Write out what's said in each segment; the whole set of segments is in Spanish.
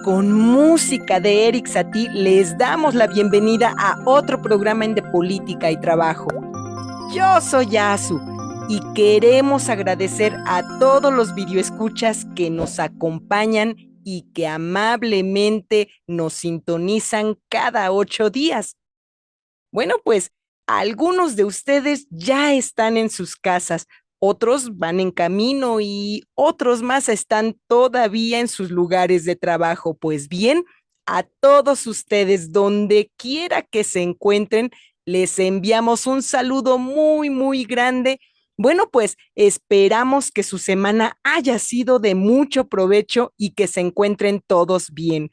Con música de Eric Satie les damos la bienvenida a otro programa en de política y trabajo. Yo soy Asu y queremos agradecer a todos los videoescuchas que nos acompañan y que amablemente nos sintonizan cada 8 días. Bueno, pues algunos de ustedes ya están en sus casas, otros van en camino y otros más están todavía en sus lugares de trabajo. Pues bien, a todos ustedes, donde quiera que se encuentren, les enviamos un saludo muy, muy grande. Bueno, pues esperamos que su semana haya sido de mucho provecho y que se encuentren todos bien.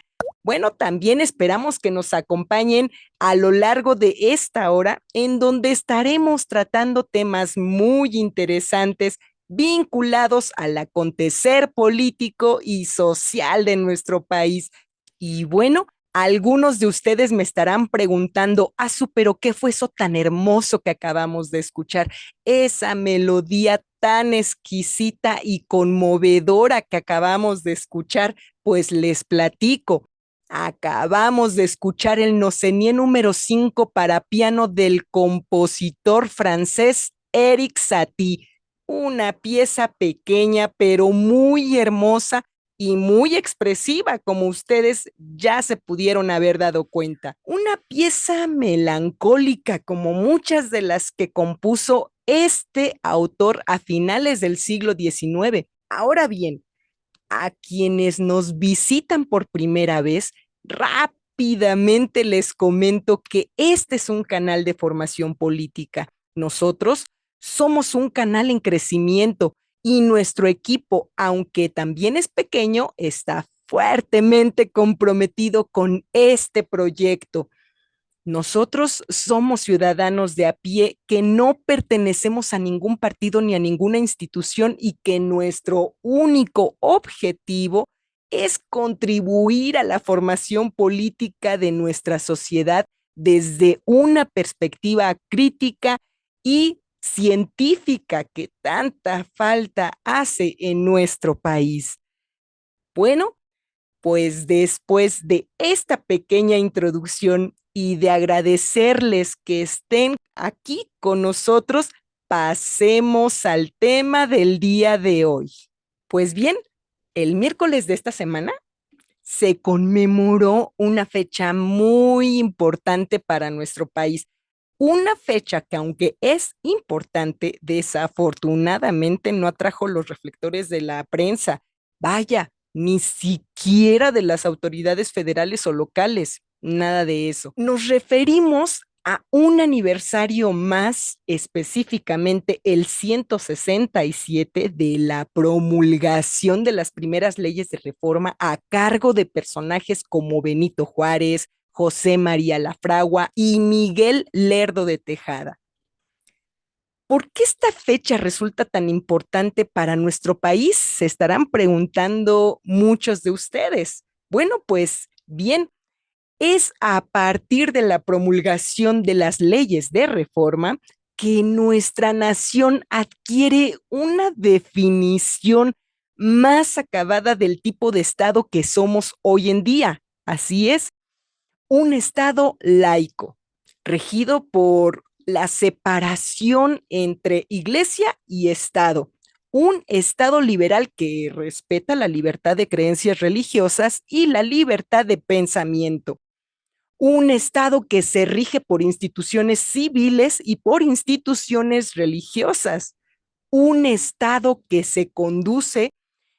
Bueno, también esperamos que nos acompañen a lo largo de esta hora, en donde estaremos tratando temas muy interesantes vinculados al acontecer político y social de nuestro país. Y bueno, algunos de ustedes me estarán preguntando, Asu, pero ¿qué fue eso tan hermoso que acabamos de escuchar? Esa melodía tan exquisita y conmovedora que acabamos de escuchar, pues les platico. Acabamos de escuchar el Nocenie número 5 para piano del compositor francés Eric Satie, una pieza pequeña pero muy hermosa y muy expresiva, como ustedes ya se pudieron haber dado cuenta. Una pieza melancólica como muchas de las que compuso este autor a finales del siglo XIX. Ahora bien, a quienes nos visitan por primera vez, rápidamente les comento que este es un canal de formación política. Nosotros somos un canal en crecimiento y nuestro equipo, aunque también es pequeño, está fuertemente comprometido con este proyecto. Nosotros somos ciudadanos de a pie que no pertenecemos a ningún partido ni a ninguna institución y que nuestro único objetivo es contribuir a la formación política de nuestra sociedad desde una perspectiva crítica y científica que tanta falta hace en nuestro país. Bueno, pues después de esta pequeña introducción y de agradecerles que estén aquí con nosotros, pasemos al tema del día de hoy. Pues bien, el miércoles de esta semana se conmemoró una fecha muy importante para nuestro país. Una fecha que, aunque es importante, desafortunadamente no atrajo los reflectores de la prensa. Vaya, ni siquiera de las autoridades federales o locales, nada de eso. Nos referimos a un aniversario más, específicamente el 167 de la promulgación de las primeras leyes de reforma a cargo de personajes como Benito Juárez, José María Lafragua y Miguel Lerdo de Tejada. ¿Por qué esta fecha resulta tan importante para nuestro país? Se estarán preguntando muchos de ustedes. Bueno, pues bien, es a partir de la promulgación de las leyes de reforma que nuestra nación adquiere una definición más acabada del tipo de Estado que somos hoy en día. Así es, un Estado laico, regido por la separación entre iglesia y Estado, un Estado liberal que respeta la libertad de creencias religiosas y la libertad de pensamiento, un Estado que se rige por instituciones civiles y por instituciones religiosas, un Estado que se conduce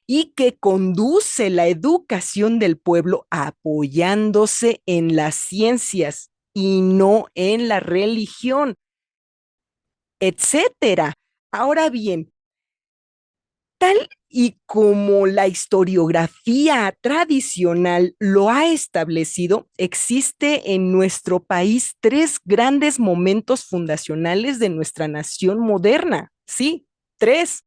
y que conduce la educación del pueblo apoyándose en las ciencias y no en la religión, etcétera. Ahora bien, tal y como la historiografía tradicional lo ha establecido, existe en nuestro país tres grandes momentos fundacionales de nuestra nación moderna. Sí, tres.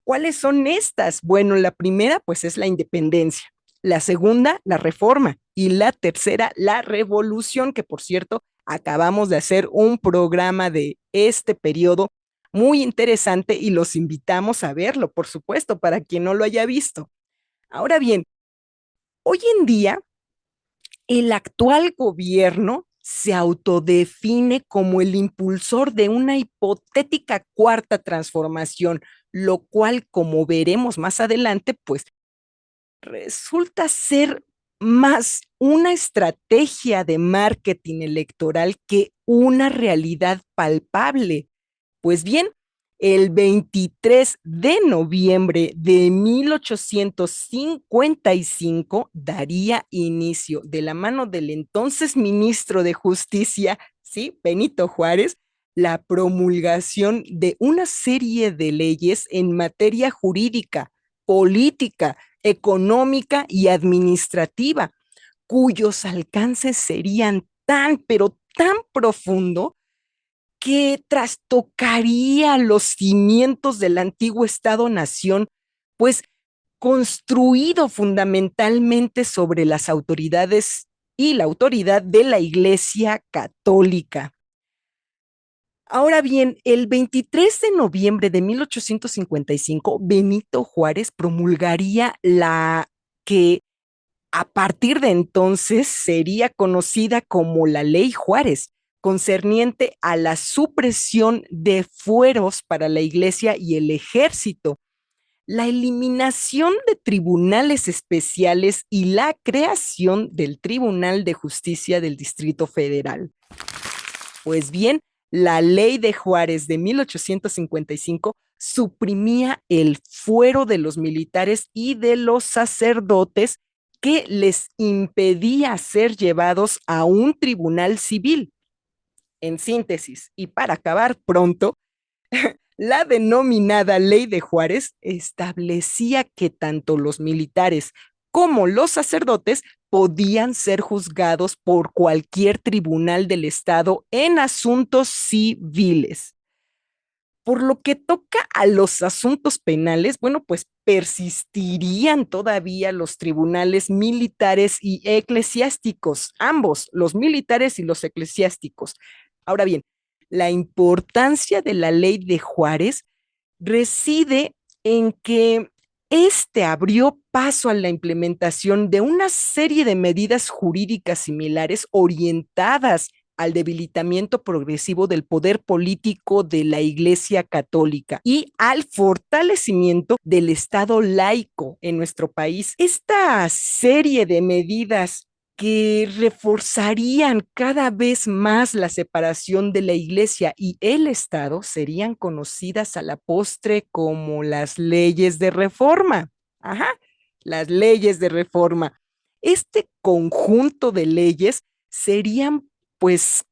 ¿Cuáles son estas? Bueno, la primera pues es la independencia, la segunda la reforma y la tercera la revolución, que por cierto acabamos de hacer un programa de este periodo muy interesante y los invitamos a verlo, por supuesto, para quien no lo haya visto. Ahora bien, Hoy en día, el actual gobierno se autodefine como el impulsor de una hipotética cuarta transformación, lo cual, como veremos más adelante, pues resulta ser más una estrategia de marketing electoral que una realidad palpable. Pues bien, el 23 de noviembre de 1855 daría inicio, de la mano del entonces ministro de Justicia, ¿sí? Benito Juárez, la promulgación de una serie de leyes en materia jurídica, política, económica y administrativa, cuyos alcances serían tan, pero tan profundo que trastocaría los cimientos del antiguo Estado-nación, pues construido fundamentalmente sobre las autoridades y la autoridad de la Iglesia Católica. Ahora bien, el 23 de noviembre de 1855, Benito Juárez promulgaría la que a partir de entonces sería conocida como la Ley Juárez, concerniente a la supresión de fueros para la Iglesia y el ejército, la eliminación de tribunales especiales y la creación del Tribunal de Justicia del Distrito Federal. Pues bien, la Ley de Juárez de 1855 suprimía el fuero de los militares y de los sacerdotes que les impedía ser llevados a un tribunal civil. En síntesis, y para acabar pronto, la denominada Ley de Juárez establecía que tanto los militares como los sacerdotes podían ser juzgados por cualquier tribunal del Estado en asuntos civiles. Por lo que toca a los asuntos penales, bueno, pues persistirían todavía los tribunales militares y eclesiásticos, ambos, los militares y los eclesiásticos. Ahora bien, la importancia de la ley de Juárez reside en que este abrió paso a la implementación de una serie de medidas jurídicas similares orientadas al debilitamiento progresivo del poder político de la Iglesia Católica y al fortalecimiento del Estado laico en nuestro país. Esta serie de medidas que reforzarían cada vez más la separación de la Iglesia y el Estado serían conocidas a la postre como las leyes de reforma. Ajá, las leyes de reforma. Este conjunto de leyes serían, pues,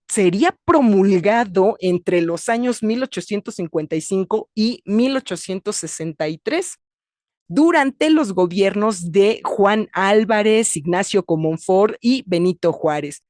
sería promulgado entre los años 1855 y 1863 durante los gobiernos de Juan Álvarez, Ignacio Comonfort y Benito Juárez.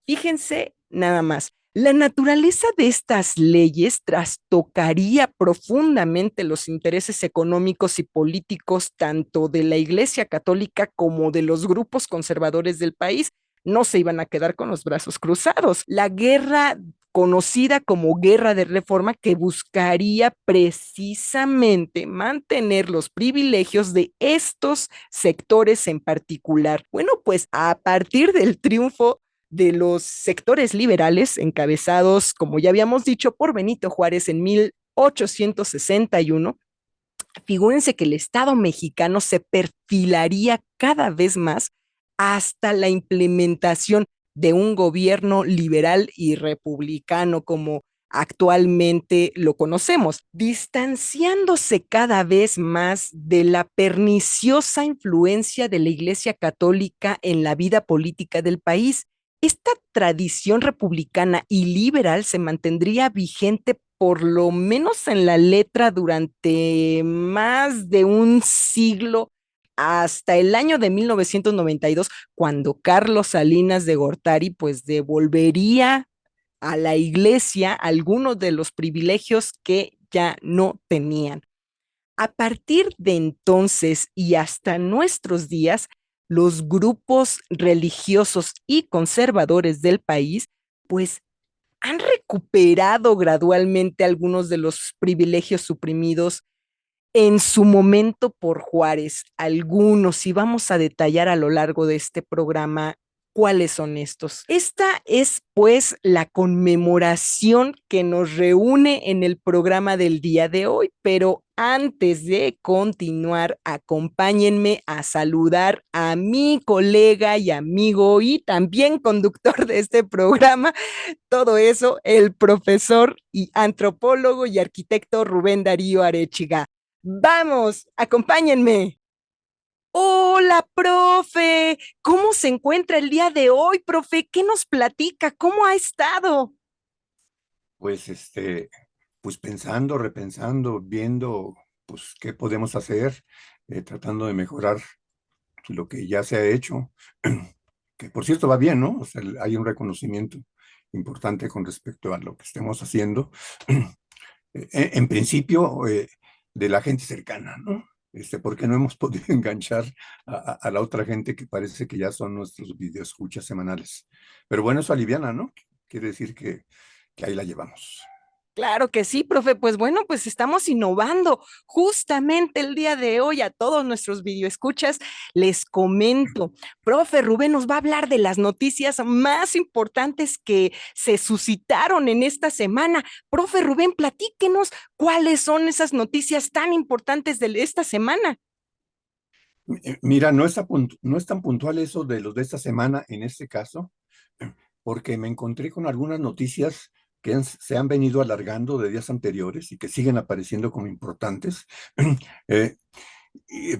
Fíjense nada más, la naturaleza de estas leyes trastocaría profundamente los intereses económicos y políticos tanto de la Iglesia Católica como de los grupos conservadores del país. No se iban a quedar con los brazos cruzados. La guerra conocida como Guerra de Reforma, que buscaría precisamente mantener los privilegios de estos sectores en particular. Bueno, pues a partir del triunfo de los sectores liberales encabezados, como ya habíamos dicho, por Benito Juárez en 1861, figúrense que el Estado mexicano se perfilaría cada vez más hasta la implementación de un gobierno liberal y republicano como actualmente lo conocemos, distanciándose cada vez más de la perniciosa influencia de la Iglesia Católica en la vida política del país. Esta tradición republicana y liberal se mantendría vigente por lo menos en la letra durante más de un siglo, hasta el año de 1992, cuando Carlos Salinas de Gortari pues devolvería a la iglesia algunos de los privilegios que ya no tenían. A partir de entonces y hasta nuestros días, los grupos religiosos y conservadores del país pues han recuperado gradualmente algunos de los privilegios suprimidos en su momento por Juárez, algunos, y vamos a detallar a lo largo de este programa cuáles son estos. Esta es pues la conmemoración que nos reúne en el programa del día de hoy, pero antes de continuar, acompáñenme a saludar a mi colega y amigo y también conductor de este programa, todo eso, el profesor y antropólogo y arquitecto Rubén Darío Arechiga. Vamos, acompáñenme. Hola, profe. ¿Cómo se encuentra el día de hoy, profe? ¿Qué nos platica? ¿Cómo ha estado? Pues pues pensando, repensando, viendo pues qué podemos hacer, tratando de mejorar lo que ya se ha hecho, que por cierto va bien, ¿no? O sea, hay un reconocimiento importante con respecto a lo que estemos haciendo, en principio de la gente cercana, ¿no? Porque no hemos podido enganchar a la otra gente que parece que ya son nuestros videoescuchas semanales. Pero bueno, eso aliviana, ¿no? Quiere decir que ahí la llevamos. Claro que sí, profe. Pues bueno, pues estamos innovando. Justamente el día de hoy a todos nuestros videoescuchas les comento, profe Rubén nos va a hablar de las noticias más importantes que se suscitaron en esta semana. Profe Rubén, platíquenos cuáles son esas noticias tan importantes de esta semana. Mira, no es tan puntual eso de los de esta semana en este caso, porque me encontré con algunas noticias que se han venido alargando de días anteriores y que siguen apareciendo como importantes. Eh, y-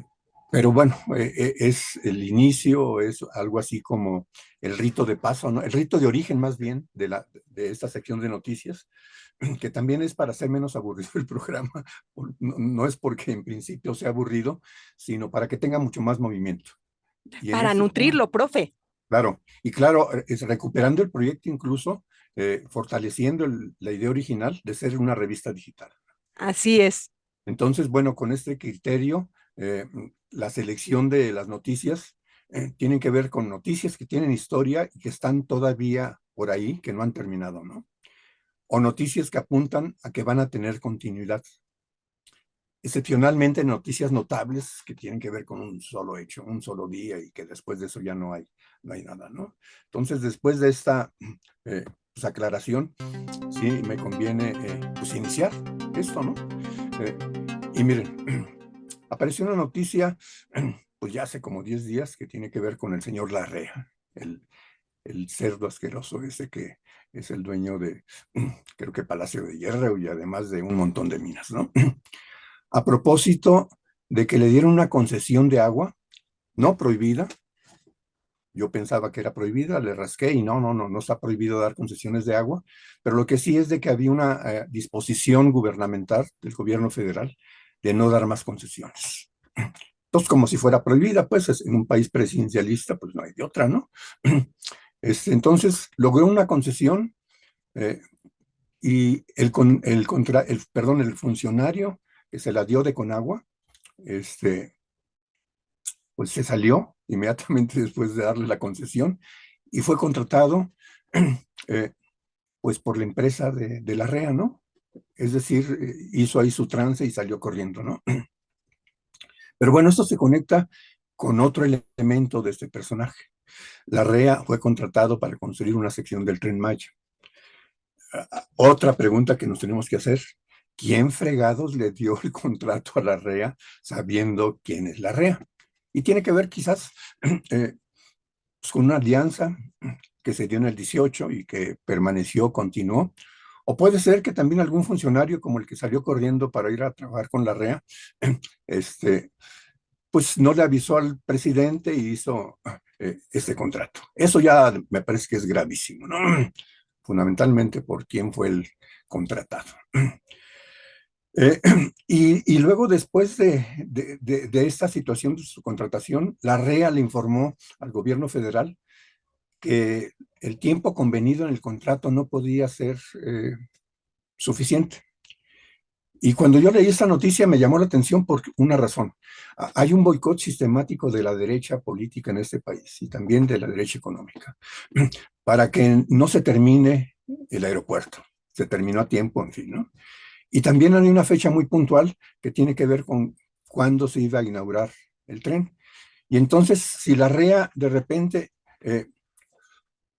pero bueno, es el inicio, es algo así como el rito de paso, ¿no? El rito de origen más bien de esta sección de noticias, que también es para hacer menos aburrido el programa. No es porque en principio sea aburrido, sino para que tenga mucho más movimiento. Y en Para este, nutrirlo, profe. claro, y claro, es recuperando el proyecto incluso, fortaleciendo la idea original de ser una revista digital. Así es. Entonces, bueno, con este criterio, la selección de las noticias tienen que ver con noticias que tienen historia y que están todavía por ahí, que no han terminado, ¿no? O noticias que apuntan a que van a tener continuidad. Excepcionalmente noticias notables que tienen que ver con un solo hecho, un solo día y que después de eso ya no hay nada, ¿no? Entonces, después de esta pues, aclaración, sí me conviene pues iniciar esto, ¿no? Eh, y miren, apareció una noticia pues ya hace como 10 días que tiene que ver con el señor Larrea, el cerdo asqueroso ese que es el dueño de, creo que Palacio de Hierro y además de un montón de minas, ¿no? A propósito de que le dieron una concesión de agua, no prohibida. Yo pensaba que era prohibida, le rasqué y no está prohibido dar concesiones de agua, pero lo que sí es de que había una disposición gubernamental del gobierno federal de no dar más concesiones. Entonces, como si fuera prohibida, pues en un país presidencialista, pues no hay de otra, ¿no? Entonces, logró una concesión eh, y el funcionario que se la dio de Conagua, este, pues se salió inmediatamente después de darle la concesión y fue contratado eh, pues por la empresa de la REA, ¿no? Es decir, hizo ahí su trance y salió corriendo, ¿no? Pero bueno, esto se conecta con otro elemento de este personaje. La REA fue contratado para construir una sección del Tren Maya. Otra pregunta que nos tenemos que hacer, ¿quién fregados le dio el contrato a la REA sabiendo quién es la REA? Y tiene que ver quizás pues, con una alianza que se dio en el 18 y que permaneció, continuó. O puede ser que también algún funcionario como el que salió corriendo para ir a trabajar con la REA, este, pues no le avisó al presidente y hizo este contrato. Eso ya me parece que es gravísimo, ¿no? Fundamentalmente por quién fue el contratado. Eh, y luego, después de esta situación de su contratación, la REA le informó al gobierno federal que el tiempo convenido en el contrato no podía ser suficiente. Y cuando yo leí esta noticia me llamó la atención por una razón. Hay un boicot sistemático de la derecha política en este país y también de la derecha económica para que no se termine el aeropuerto. Se terminó a tiempo, en fin, ¿no? Y también hay una fecha muy puntual que tiene que ver con cuándo se iba a inaugurar el tren. Y entonces, si la REA de repente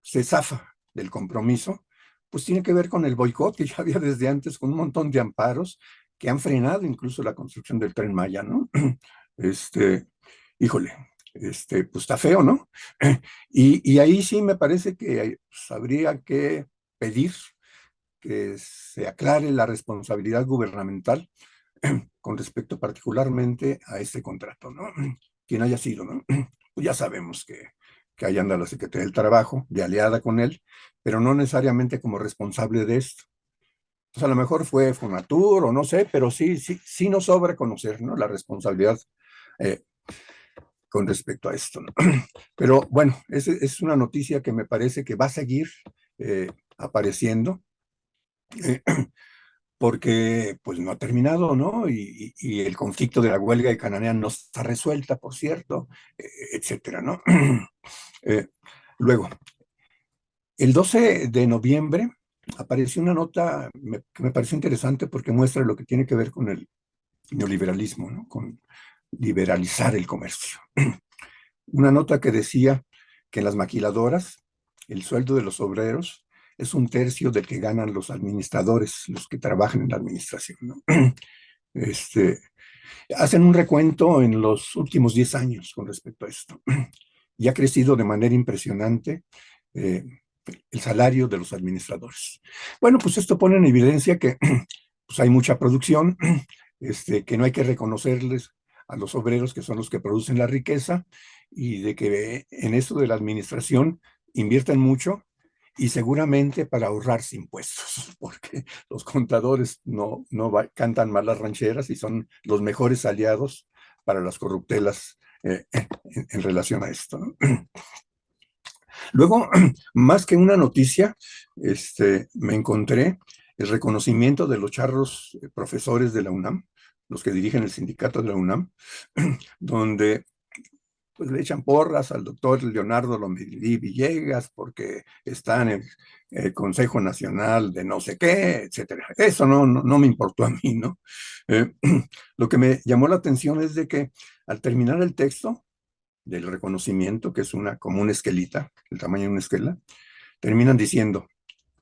se zafa del compromiso, pues tiene que ver con el boicot que ya había desde antes, con un montón de amparos que han frenado incluso la construcción del Tren Maya, ¿no? Este, híjole, pues está feo, ¿no? Y ahí sí me parece que pues, habría que pedir que se aclare la responsabilidad gubernamental con respecto particularmente a este contrato, ¿no? Quien haya sido, ¿no? Pues ya sabemos que ahí anda la Secretaría del Trabajo, de aliada con él, pero no necesariamente como responsable de esto. Pues a lo mejor fue Fonatur o no sé, pero sí nos sobra conocer, ¿no? La responsabilidad eh, con respecto a esto, ¿no? Pero bueno, es una noticia que me parece que va a seguir apareciendo. Eh, porque pues no ha terminado, ¿no? Y el conflicto de la huelga de Cananea no está resuelta, por cierto, etcétera, ¿no? Eh, luego, el 12 de noviembre apareció una nota que me pareció interesante porque muestra lo que tiene que ver con el neoliberalismo, ¿no? Con liberalizar el comercio. Una nota que decía que en las maquiladoras el sueldo de los obreros es un tercio del que ganan los administradores, los que trabajan en la administración, ¿no? Este, hacen un recuento en los últimos 10 años con respecto a esto. Y ha crecido de manera impresionante eh, el salario de los administradores. Bueno, pues esto pone en evidencia que pues hay mucha producción, que no hay que reconocerles a los obreros que son los que producen la riqueza y de que en esto de la administración invierten mucho y seguramente para ahorrarse impuestos, porque los contadores no cantan mal las rancheras y son los mejores aliados para las corruptelas en relación a esto, ¿no? Luego, más que una noticia, me encontré el reconocimiento de los charros profesores de la UNAM, los que dirigen el sindicato de la UNAM, donde pues le echan porras al doctor Leonardo Lomelí Villegas porque está en el Consejo Nacional de no sé qué, etcétera. Eso no me importó a mí, ¿no? Eh, lo que me llamó la atención es de que al terminar el texto del reconocimiento, que es como una esquelita, el tamaño de una esquela, terminan diciendo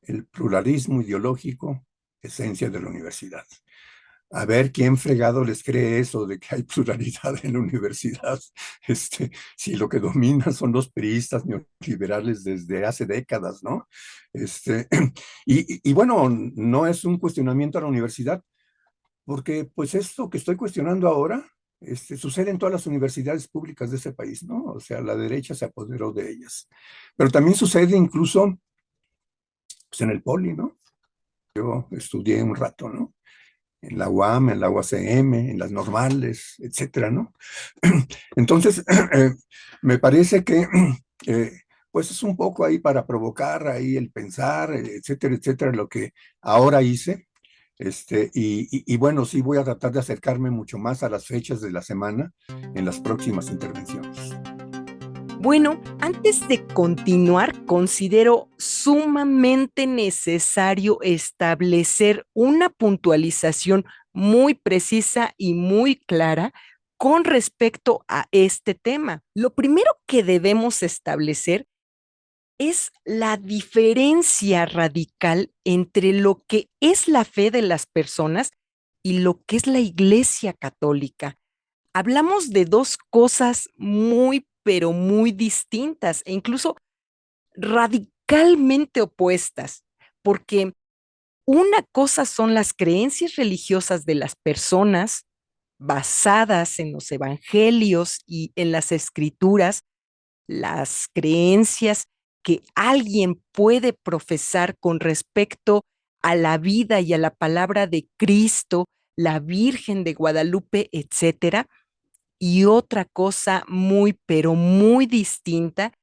el pluralismo ideológico, esencia de la universidad. A ver quién fregado les cree eso de que hay pluralidad en la universidad. Si lo que domina son los priistas neoliberales desde hace décadas, ¿no? Y bueno, no es un cuestionamiento a la universidad, porque pues esto que estoy cuestionando ahora sucede en todas las universidades públicas de ese país, ¿no? O sea, la derecha se apoderó de ellas. Pero también sucede incluso pues, en el poli, ¿no? Yo estudié un rato, ¿no? En la UAM, en la UACM, en las normales, etcétera, ¿no? Entonces, me parece que, eh, pues es un poco ahí para provocar ahí el pensar, etcétera, etcétera, lo que ahora hice. Y bueno, sí voy a tratar de acercarme mucho más a las fechas de la semana en las próximas intervenciones. Bueno, antes de continuar, considero sumamente necesario establecer una puntualización muy precisa y muy clara con respecto a este tema. Lo primero que debemos establecer es la diferencia radical entre lo que es la fe de las personas y lo que es la Iglesia Católica. Hablamos de dos cosas muy, pero muy distintas e incluso radicalmente opuestas, porque una cosa son las creencias religiosas de las personas basadas en los evangelios y en las escrituras, las creencias que alguien puede profesar con respecto a la vida y a la palabra de Cristo, la Virgen de Guadalupe, etcétera. Y otra cosa muy, pero muy distinta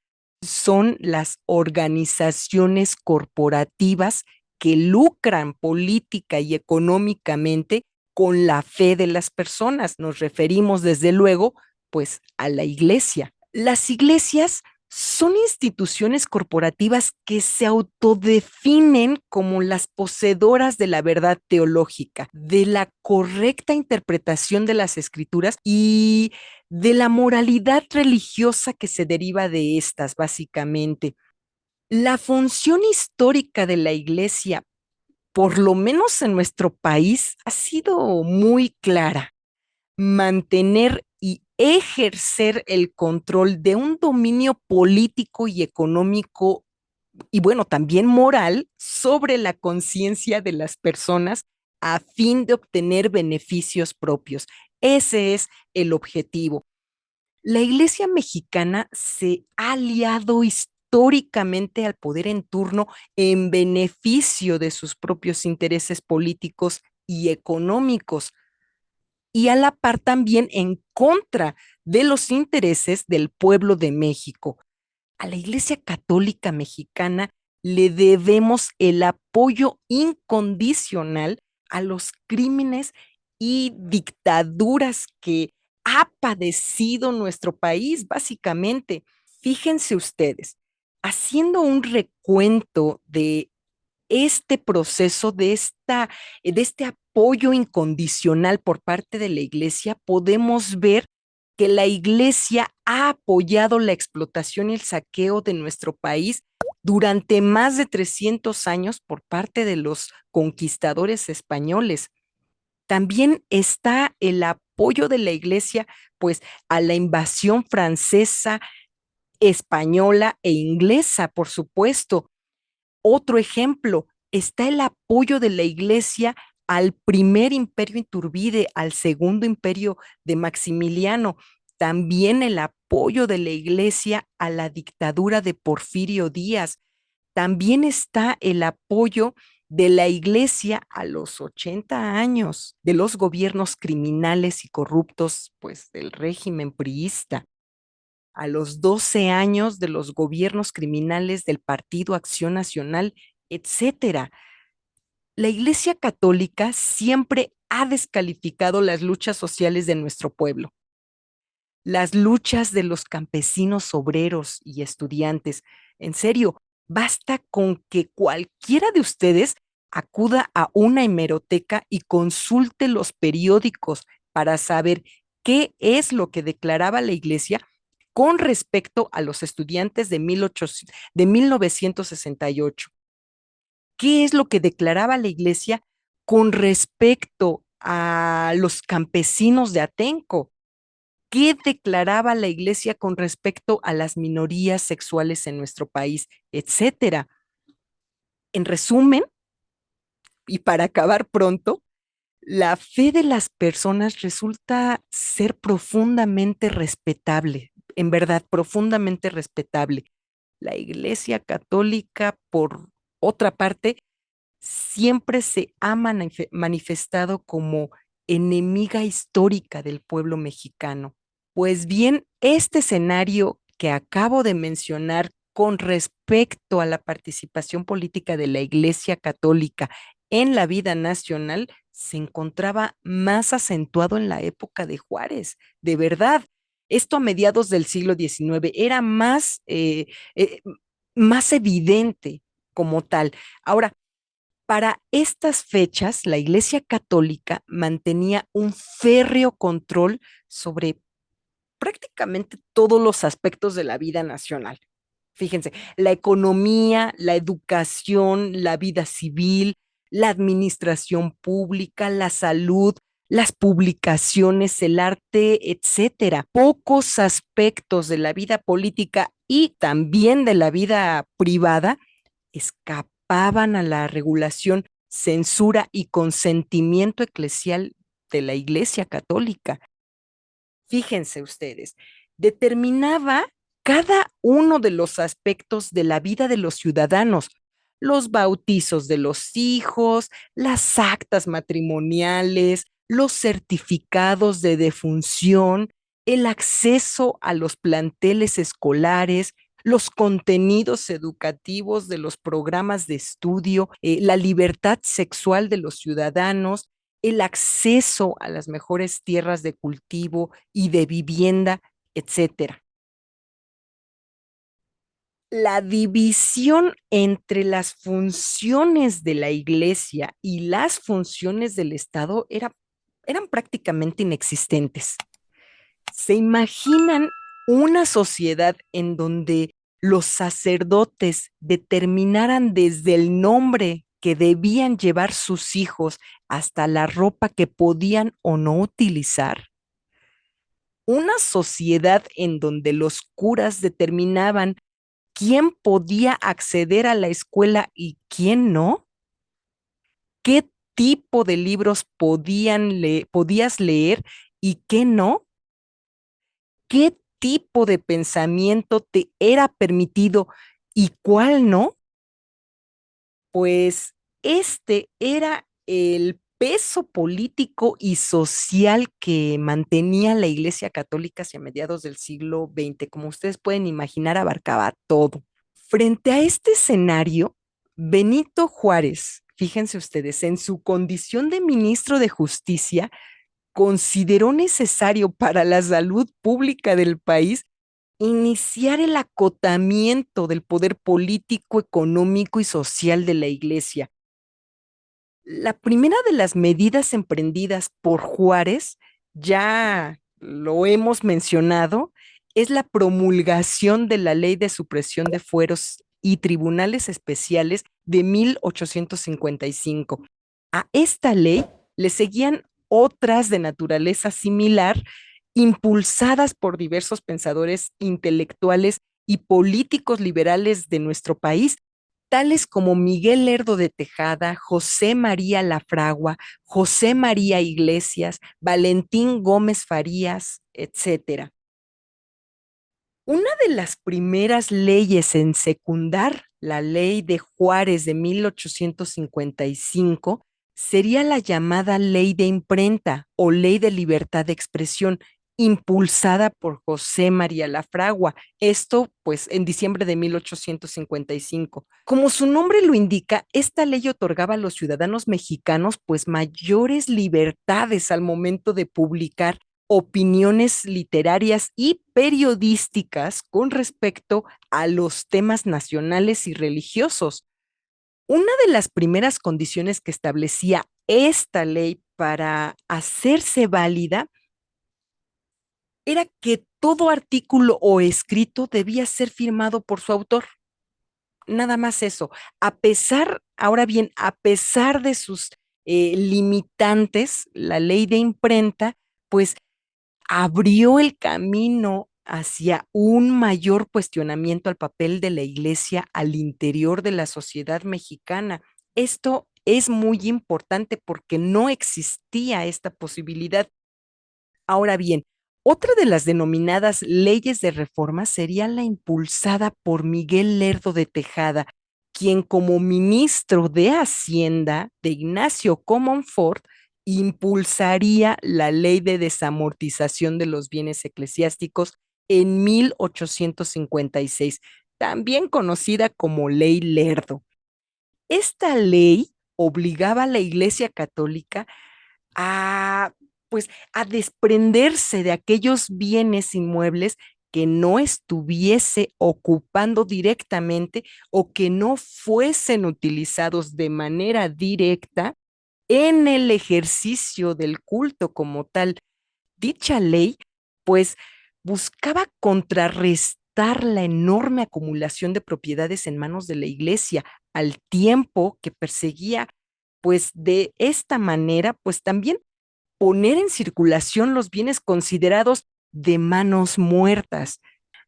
son las organizaciones corporativas que lucran política y económicamente con la fe de las personas. Nos referimos desde luego, pues, a la iglesia. Las iglesias Son instituciones corporativas que se autodefinen como las poseedoras de la verdad teológica, de la correcta interpretación de las escrituras y de la moralidad religiosa que se deriva de estas, básicamente. La función histórica de la Iglesia, por lo menos en nuestro país, ha sido muy clara: mantener y ejercer el control de un dominio político y económico, y bueno, también moral, sobre la conciencia de las personas a fin de obtener beneficios propios. Ese es el objetivo. La Iglesia mexicana se ha aliado históricamente al poder en turno en beneficio de sus propios intereses políticos y económicos, y a la par también en contra de los intereses del pueblo de México. A la Iglesia Católica Mexicana le debemos el apoyo incondicional a los crímenes y dictaduras que ha padecido nuestro país, básicamente. Fíjense ustedes, haciendo un recuento de este proceso, de este apoyo incondicional por parte de la Iglesia, podemos ver que la Iglesia ha apoyado la explotación y el saqueo de nuestro país durante más de 300 años por parte de los conquistadores españoles. También está el apoyo de la Iglesia, pues, a la invasión francesa, española e inglesa, por supuesto. Otro ejemplo, está el apoyo de la Iglesia al primer imperio Iturbide, al segundo imperio de Maximiliano. También el apoyo de la Iglesia a la dictadura de Porfirio Díaz. También está el apoyo de la Iglesia a los 80 años de los gobiernos criminales y corruptos, pues, del régimen priista, a los 12 años de los gobiernos criminales del Partido Acción Nacional, etcétera. La Iglesia Católica siempre ha descalificado las luchas sociales de nuestro pueblo, las luchas de los campesinos, obreros y estudiantes. En serio, basta con que cualquiera de ustedes acuda a una hemeroteca y consulte los periódicos para saber qué es lo que declaraba la Iglesia con respecto a los estudiantes de 1968. ¿Qué es lo que declaraba la Iglesia con respecto a los campesinos de Atenco? ¿Qué declaraba la Iglesia con respecto a las minorías sexuales en nuestro país, etcétera? En resumen, y para acabar pronto, la fe de las personas resulta ser profundamente respetable, en verdad, profundamente respetable. La Iglesia Católica, por otra parte, siempre se ha manifestado como enemiga histórica del pueblo mexicano. Pues bien, este escenario que acabo de mencionar con respecto a la participación política de la Iglesia Católica en la vida nacional se encontraba más acentuado en la época de Juárez, de verdad. Esto a mediados del siglo XIX era eh, más evidente como tal. Ahora, para estas fechas, la Iglesia Católica mantenía un férreo control sobre prácticamente todos los aspectos de la vida nacional. Fíjense, la economía, la educación, la vida civil, la administración pública, la salud, las publicaciones, el arte, etcétera. Pocos aspectos de la vida política y también de la vida privada escapaban a la regulación, censura y consentimiento eclesial de la Iglesia Católica. Fíjense ustedes, determinaba cada uno de los aspectos de la vida de los ciudadanos: los bautizos de los hijos, las actas matrimoniales, los certificados de defunción, el acceso a los planteles escolares, los contenidos educativos de los programas de estudio, la libertad sexual de los ciudadanos, el acceso a las mejores tierras de cultivo y de vivienda, etcétera. La división entre las funciones de la iglesia y las funciones del Estado eran prácticamente inexistentes. ¿Se imaginan una sociedad en donde los sacerdotes determinaran desde el nombre que debían llevar sus hijos hasta la ropa que podían o no utilizar? Una sociedad en donde los curas determinaban quién podía acceder a la escuela y quién no, qué tipo de libros podías leer y qué no, qué tipo de pensamiento te era permitido y cuál no, pues este era el peso político y social que mantenía la Iglesia Católica hacia mediados del siglo XX. Como ustedes pueden imaginar, abarcaba todo. Frente a este escenario, Benito Juárez, fíjense ustedes, en su condición de ministro de Justicia, consideró necesario para la salud pública del país iniciar el acotamiento del poder político, económico y social de la Iglesia. La primera de las medidas emprendidas por Juárez, ya lo hemos mencionado, es la promulgación de la Ley de Supresión de Fueros y Tribunales Especiales de 1855. A esta ley le seguían otras de naturaleza similar, impulsadas por diversos pensadores intelectuales y políticos liberales de nuestro país, tales como Miguel Lerdo de Tejada, José María Lafragua, José María Iglesias, Valentín Gómez Farías, etcétera. Una de las primeras leyes en secundar la ley de Juárez de 1855 sería la llamada Ley de Imprenta o Ley de Libertad de Expresión, impulsada por José María Lafragua. Esto, pues, en diciembre de 1855. Como su nombre lo indica, esta ley otorgaba a los ciudadanos mexicanos, pues, mayores libertades al momento de publicar opiniones literarias y periodísticas con respecto a los temas nacionales y religiosos. Una de las primeras condiciones que establecía esta ley para hacerse válida era que todo artículo o escrito debía ser firmado por su autor. Nada más eso. Ahora bien, a pesar de sus limitantes, la ley de imprenta, pues abrió el camino hacia un mayor cuestionamiento al papel de la iglesia al interior de la sociedad mexicana. Esto es muy importante porque no existía esta posibilidad. Ahora bien, otra de las denominadas leyes de reforma sería la impulsada por Miguel Lerdo de Tejada, quien como ministro de Hacienda de Ignacio Comonfort impulsaría la ley de desamortización de los bienes eclesiásticos en 1856, también conocida como Ley Lerdo. Esta ley obligaba a la Iglesia Católica a, pues, a desprenderse de aquellos bienes inmuebles que no estuviese ocupando directamente o que no fuesen utilizados de manera directa en el ejercicio del culto como tal. Dicha ley, pues, buscaba contrarrestar la enorme acumulación de propiedades en manos de la iglesia, al tiempo que perseguía, pues, de esta manera, pues también poner en circulación los bienes considerados de manos muertas.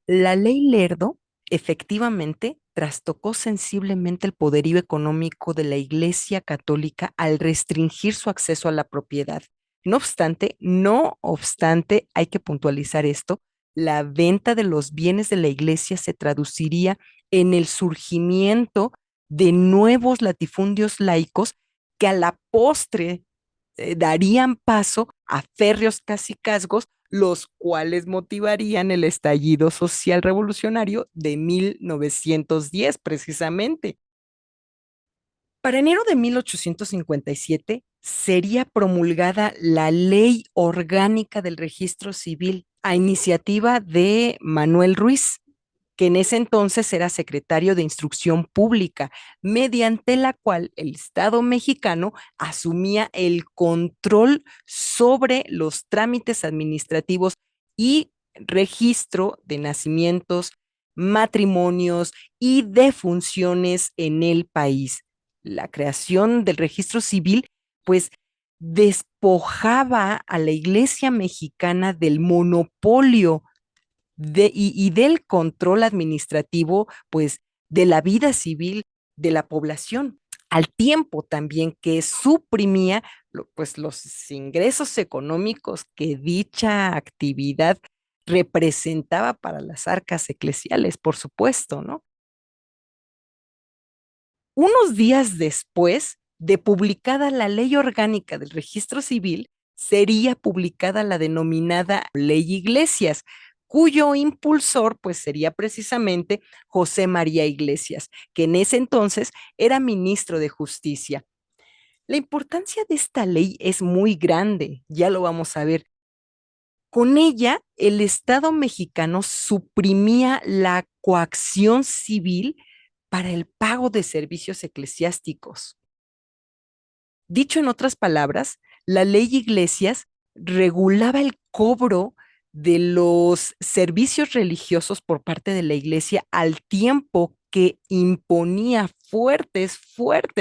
La ley Lerdo efectivamente trastocó sensiblemente el poderío económico de la Iglesia Católica al restringir su acceso a la propiedad. No obstante, hay que puntualizar esto, la venta de los bienes de la Iglesia se traduciría en el surgimiento de nuevos latifundios laicos que a la postre darían paso a férreos cacicazgos, los cuales motivarían el estallido social revolucionario de 1910, precisamente. Para enero de 1857 sería promulgada la Ley Orgánica del Registro Civil a iniciativa de Manuel Ruiz, que en ese entonces era secretario de Instrucción Pública, mediante la cual el Estado mexicano asumía el control sobre los trámites administrativos y registro de nacimientos, matrimonios y defunciones en el país. La creación del registro civil, pues, despojaba a la Iglesia mexicana del monopolio y del control administrativo, pues, de la vida civil de la población, al tiempo también que suprimía pues, los ingresos económicos que dicha actividad representaba para las arcas eclesiales, por supuesto, ¿no? Unos días después de publicada la Ley Orgánica del Registro Civil, sería publicada la denominada Ley Iglesias, cuyo impulsor pues sería precisamente José María Iglesias, que en ese entonces era ministro de Justicia. La importancia de esta ley es muy grande, ya lo vamos a ver. Con ella, el Estado mexicano suprimía la coacción civil para el pago de servicios eclesiásticos. Dicho en otras palabras, la ley Iglesias regulaba el cobro de los servicios religiosos por parte de la Iglesia al tiempo que imponía fuertes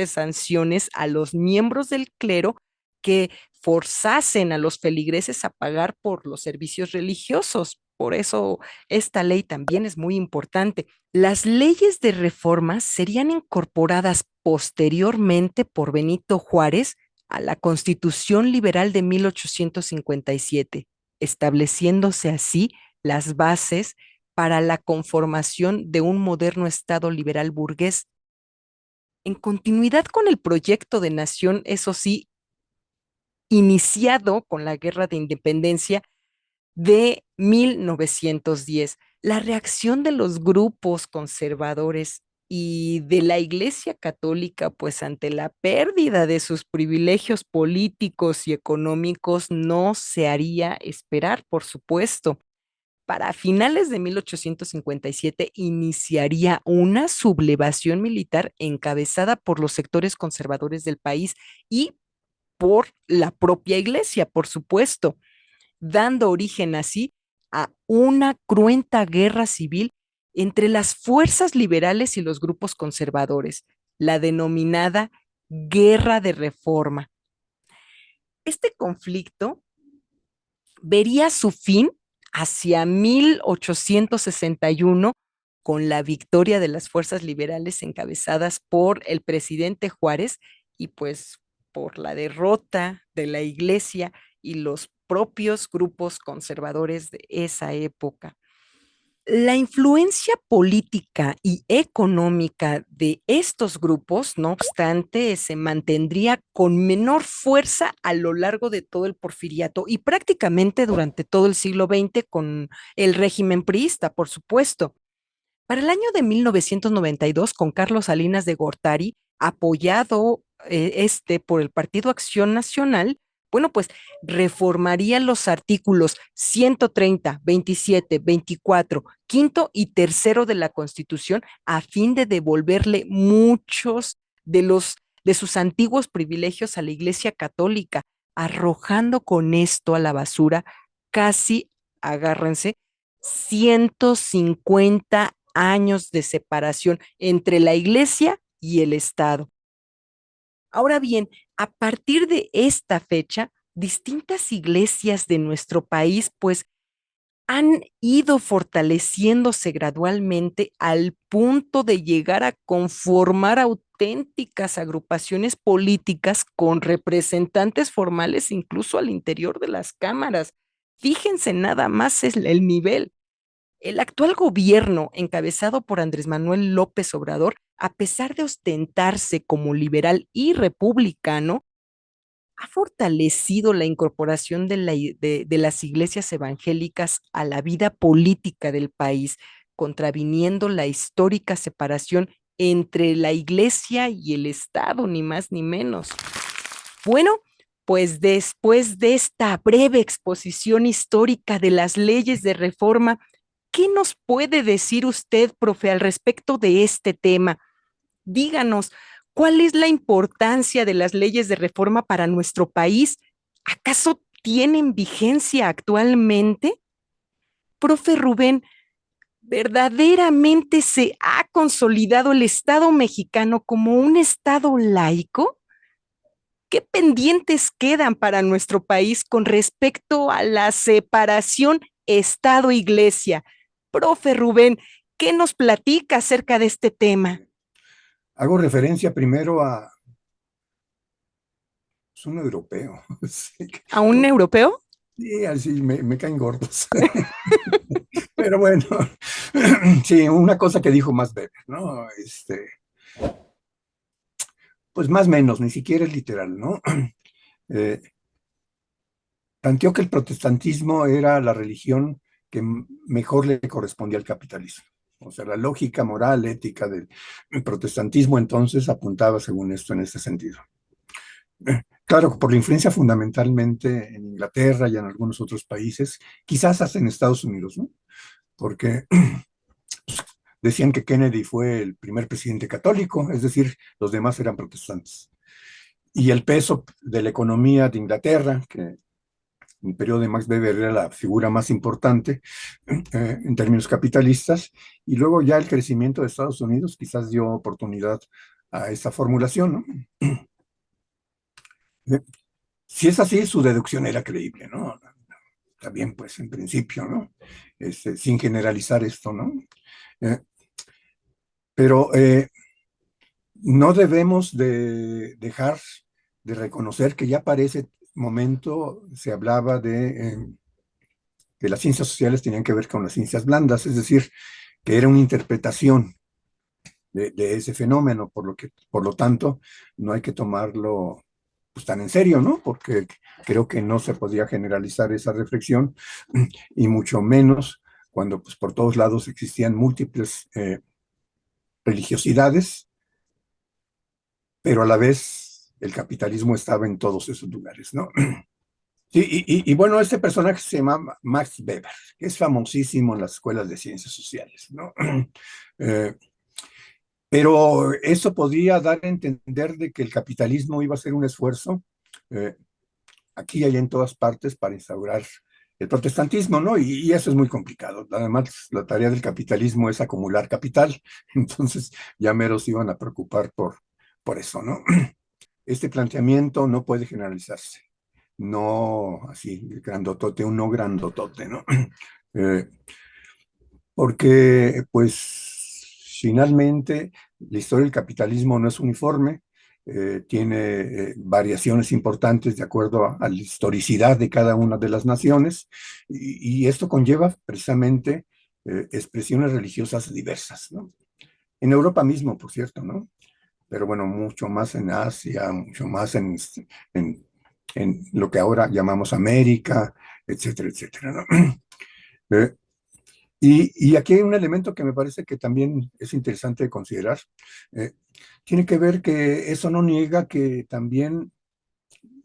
sanciones a los miembros del clero que forzasen a los feligreses a pagar por los servicios religiosos. Por eso esta ley también es muy importante. Las leyes de reforma serían incorporadas posteriormente por Benito Juárez a la Constitución Liberal de 1857, estableciéndose así las bases para la conformación de un moderno Estado liberal burgués. En continuidad con el proyecto de nación, eso sí, iniciado con la Guerra de Independencia de 1910. La reacción de los grupos conservadores y de la Iglesia Católica, pues ante la pérdida de sus privilegios políticos y económicos, no se haría esperar, por supuesto. Para finales de 1857 iniciaría una sublevación militar encabezada por los sectores conservadores del país y por la propia Iglesia, por supuesto, dando origen así a una cruenta guerra civil entre las fuerzas liberales y los grupos conservadores, la denominada Guerra de Reforma. Este conflicto vería su fin hacia 1861 con la victoria de las fuerzas liberales encabezadas por el presidente Juárez y pues por la derrota de la Iglesia y los propios grupos conservadores de esa época. La influencia política y económica de estos grupos, no obstante, se mantendría con menor fuerza a lo largo de todo el porfiriato y prácticamente durante todo el siglo XX con el régimen priista, por supuesto. Para el año de 1992, con Carlos Salinas de Gortari, apoyado por el Partido Acción Nacional, bueno, pues reformaría los artículos 130, 27, 24, quinto y tercero de la Constitución a fin de devolverle muchos de sus antiguos privilegios a la Iglesia Católica, arrojando con esto a la basura casi, agárrense, 150 años de separación entre la Iglesia y el Estado. Ahora bien, a partir de esta fecha, distintas iglesias de nuestro país, pues, han ido fortaleciéndose gradualmente al punto de llegar a conformar auténticas agrupaciones políticas con representantes formales incluso al interior de las cámaras. Fíjense nada más el nivel. El actual gobierno, encabezado por Andrés Manuel López Obrador, a pesar de ostentarse como liberal y republicano, ha fortalecido la incorporación de las iglesias evangélicas a la vida política del país, contraviniendo la histórica separación entre la iglesia y el Estado, ni más ni menos. Bueno, pues después de esta breve exposición histórica de las leyes de reforma, ¿Qué nos puede decir usted, profe, al respecto de este tema? Díganos, ¿cuál es la importancia de las leyes de reforma para nuestro país? ¿Acaso tienen vigencia actualmente? Profe Rubén, ¿verdaderamente se ha consolidado el Estado mexicano como un Estado laico? ¿Qué pendientes quedan para nuestro país con respecto a la separación Estado-Iglesia? Profe Rubén, ¿qué nos platica acerca de este tema? Hago referencia primero a es un europeo. Sí, ¿A un europeo? sí, así me caen gordos. Pero bueno, sí, una cosa que dijo más Weber, ¿no? Pues más o menos, ni siquiera es literal, ¿no? Eh, planteó que el protestantismo era la religión que mejor le correspondía al capitalismo. O sea, la lógica moral, ética del protestantismo entonces apuntaba según esto en este sentido. Claro, por la influencia fundamentalmente en Inglaterra y en algunos otros países, quizás hasta en Estados Unidos, ¿no? Porque decían que Kennedy fue el primer presidente católico, es decir, los demás eran protestantes. Y el peso de la economía de Inglaterra, que en el periodo de Max Weber era la figura más importante en términos capitalistas, y luego ya el crecimiento de Estados Unidos quizás dio oportunidad a esa formulación, ¿no? Si es así, su deducción era creíble, ¿no? También, pues, en principio, ¿no? Sin generalizar esto, ¿no? Eh, pero no debemos de dejar de reconocer que ya para ese momento se hablaba de que las ciencias sociales tenían que ver con las ciencias blandas, es decir, que era una interpretación de ese fenómeno, por lo tanto, no hay que tomarlo pues, tan en serio, ¿no? Porque creo que no se podía generalizar esa reflexión, y mucho menos cuando pues, por todos lados existían múltiples religiosidades, pero a la vez el capitalismo estaba en todos esos lugares, ¿no? Sí, y bueno, este personaje se llama Max Weber, que es famosísimo en las escuelas de ciencias sociales, ¿no? Eh, pero eso podría dar a entender de que el capitalismo iba a hacer un esfuerzo eh, aquí y allá en todas partes para instaurar el protestantismo, ¿no? Y eso es muy complicado. Además, la tarea del capitalismo es acumular capital, entonces ya meros iban a preocupar por eso, ¿no? Este planteamiento no puede generalizarse, no así, grandotote, un no grandotote, ¿no? Eh, porque, pues, finalmente, la historia del capitalismo no es uniforme, tiene variaciones importantes de acuerdo a la historicidad de cada una de las naciones, y esto conlleva precisamente expresiones religiosas diversas, ¿no? En Europa mismo, por cierto, ¿no? Pero bueno, mucho más en Asia, mucho más en, en lo que ahora llamamos América, etcétera, etcétera, ¿no? Eh, y aquí hay un elemento que me parece que también es interesante de considerar. Eh, tiene que ver que eso no niega que también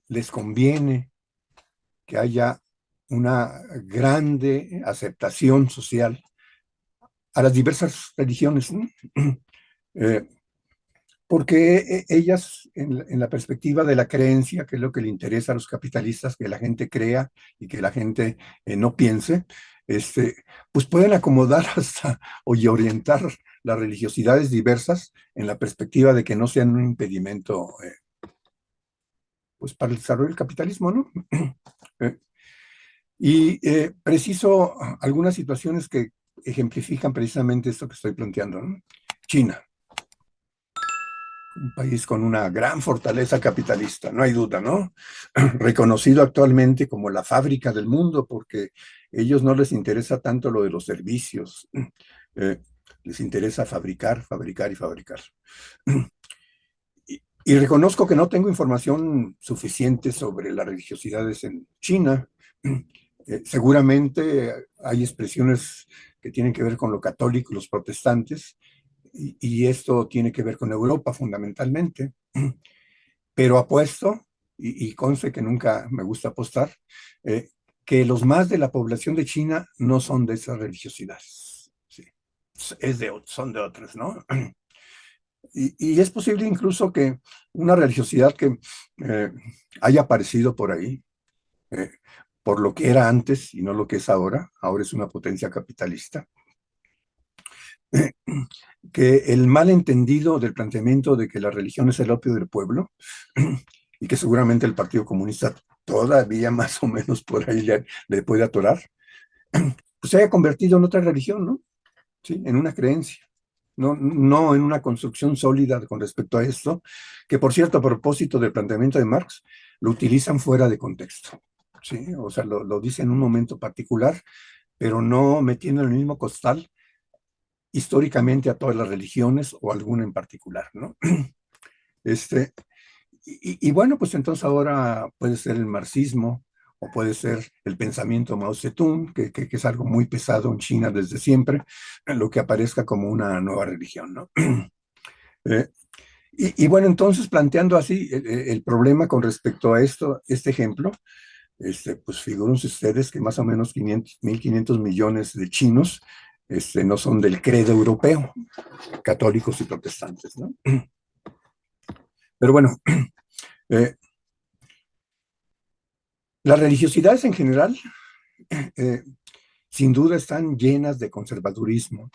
les conviene que haya una grande aceptación social a las diversas religiones, ¿no? Eh, porque ellas, en la perspectiva de la creencia, que es lo que le interesa a los capitalistas, que la gente crea y que la gente no piense, pues pueden acomodar hasta y orientar las religiosidades diversas en la perspectiva de que no sean un impedimento pues para el desarrollo del capitalismo, ¿no? Eh, preciso algunas situaciones que ejemplifican precisamente esto que estoy planteando, ¿no? China, un país con una gran fortaleza capitalista, no hay duda, ¿no? Reconocido actualmente como la fábrica del mundo, porque a ellos no les interesa tanto lo de los servicios, les interesa fabricar, fabricar y fabricar. Y reconozco que no tengo información suficiente sobre las religiosidades en China. Seguramente hay expresiones que tienen que ver con lo católico y los protestantes, y esto tiene que ver con Europa fundamentalmente. Pero apuesto, y conste que nunca me gusta apostar, eh, que los más de la población de China no son de esas religiosidades. Sí. Son de otras, ¿no? Y es posible incluso que una religiosidad que eh, haya aparecido por ahí, eh, por lo que era antes y no lo que es ahora, ahora es una potencia capitalista, que el malentendido del planteamiento de que la religión es el opio del pueblo, y que seguramente el Partido Comunista todavía más o menos por ahí le puede atorar, pues se haya convertido en otra religión, ¿no? ¿Sí? En una creencia. No en una construcción sólida con respecto a esto, que por cierto, a propósito del planteamiento de Marx, lo utilizan fuera de contexto, ¿sí? O sea, lo dice en un momento particular, pero no metiendo en el mismo costal históricamente a todas las religiones o alguna en particular, ¿no? Este, y bueno, pues entonces ahora puede ser el marxismo o puede ser el pensamiento Mao Zedong, que es algo muy pesado en China desde siempre, lo que aparezca como una nueva religión, ¿no? Eh, y bueno, entonces planteando así el problema con respecto a esto, este ejemplo, pues figúrense ustedes que más o menos 1.500 millones de chinos no son del credo europeo, católicos y protestantes, ¿no? Pero bueno, eh, las religiosidades en general, eh, sin duda, están llenas de conservadurismo,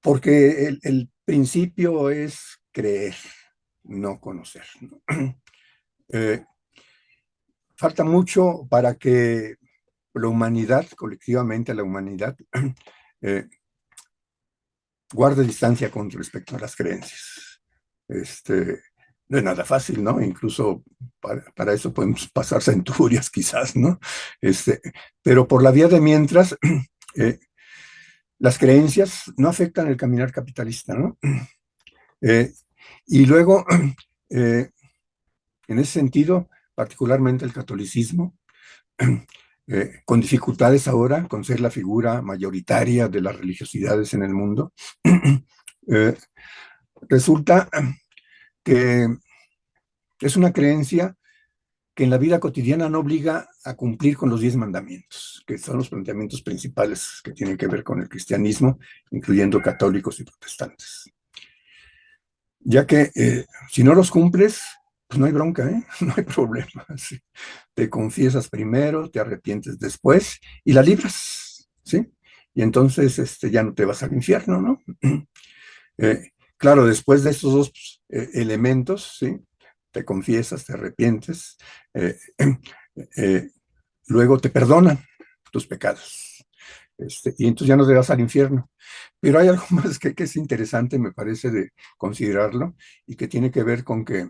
porque el principio es creer, no conocer, ¿no? Eh, Falta mucho para que la humanidad, colectivamente la humanidad, eh, guarde distancia con respecto a las creencias. No es nada fácil, ¿no? Incluso para eso podemos pasar centurias quizás, ¿no? Pero por la vía de mientras, las creencias no afectan el caminar capitalista, ¿no? Eh, y luego, eh, en ese sentido, particularmente el catolicismo, con dificultades ahora con ser la figura mayoritaria de las religiosidades en el mundo, eh, resulta que es una creencia que en la vida cotidiana no obliga a cumplir con los 10 mandamientos, que son los planteamientos principales que tienen que ver con el cristianismo, incluyendo católicos y protestantes. Ya que si no los cumples, pues no hay bronca, ¿eh? No hay problema. ¿Sí? Te confiesas primero, te arrepientes después y la libras, ¿sí? Y entonces ya no te vas al infierno, ¿no? Claro, después de estos dos elementos, ¿sí? Te confiesas, te arrepientes, eh, eh, luego te perdonan tus pecados, y entonces ya no te vas al infierno. Pero hay algo más que es interesante, me parece, de considerarlo, y que tiene que ver con que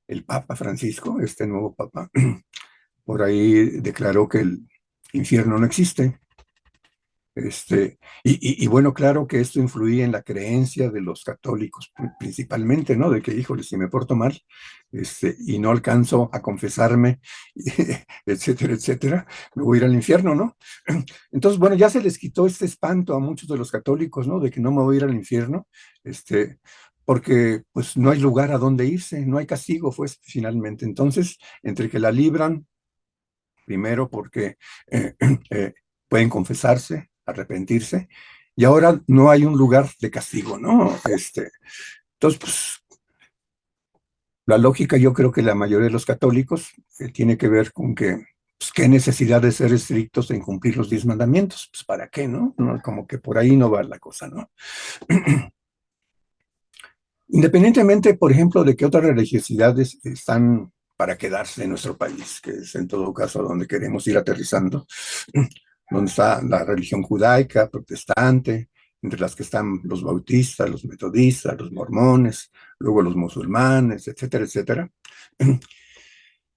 el Papa Francisco, este nuevo Papa, por ahí declaró que el infierno no existe. Y bueno, claro que esto influía en la creencia de los católicos, principalmente, ¿no? De que, híjole, si me porto mal, y no alcanzo a confesarme, etcétera, etcétera, me voy a ir al infierno, ¿no? Entonces, bueno, ya se les quitó este espanto a muchos de los católicos, ¿no? De que no me voy a ir al infierno, porque pues no hay lugar a donde irse, no hay castigo, pues finalmente. Entonces, entre que la libran, primero porque eh, eh, pueden confesarse, arrepentirse, y ahora no hay un lugar de castigo, ¿no? Entonces, pues, la lógica, yo creo que la mayoría de los católicos tiene que ver con que, pues, qué necesidad de ser estrictos en cumplir los 10 mandamientos, pues, ¿para qué, no? Como que por ahí no va la cosa, ¿no? Independientemente, por ejemplo, de que otras religiosidades están para quedarse en nuestro país, que es en todo caso a donde queremos ir aterrizando, donde está la religión judaica, protestante, entre las que están los bautistas, los metodistas, los mormones, luego los musulmanes, etcétera, etcétera,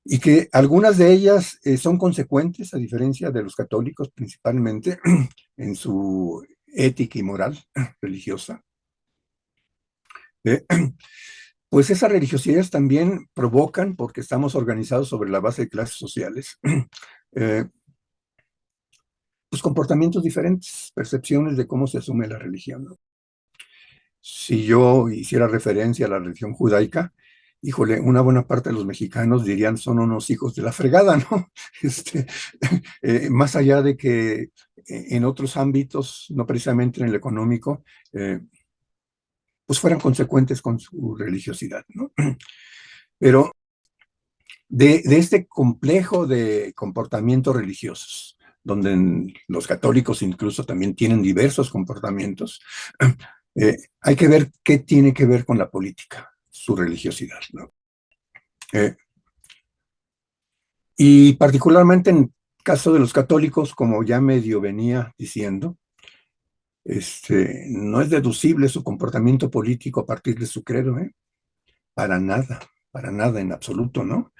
y que algunas de ellas son consecuentes, a diferencia de los católicos principalmente, en su ética y moral religiosa. Eh, Pues esas religiosidades también provocan, porque estamos organizados sobre la base de clases sociales, eh, pues comportamientos diferentes, percepciones de cómo se asume la religión, ¿no? Si yo hiciera referencia a la religión judaica, híjole, una buena parte de los mexicanos dirían son unos hijos de la fregada, ¿no? Este, más allá de que en otros ámbitos, no precisamente en el económico, pues fueran consecuentes con su religiosidad, ¿no? Pero de este complejo de comportamientos religiosos, donde los católicos incluso también tienen diversos comportamientos, hay que ver qué tiene que ver con la política, su religiosidad, ¿no? Y particularmente en caso de los católicos, como ya medio venía diciendo, no es deducible su comportamiento político a partir de su credo, ¿eh? Para nada en absoluto, ¿no?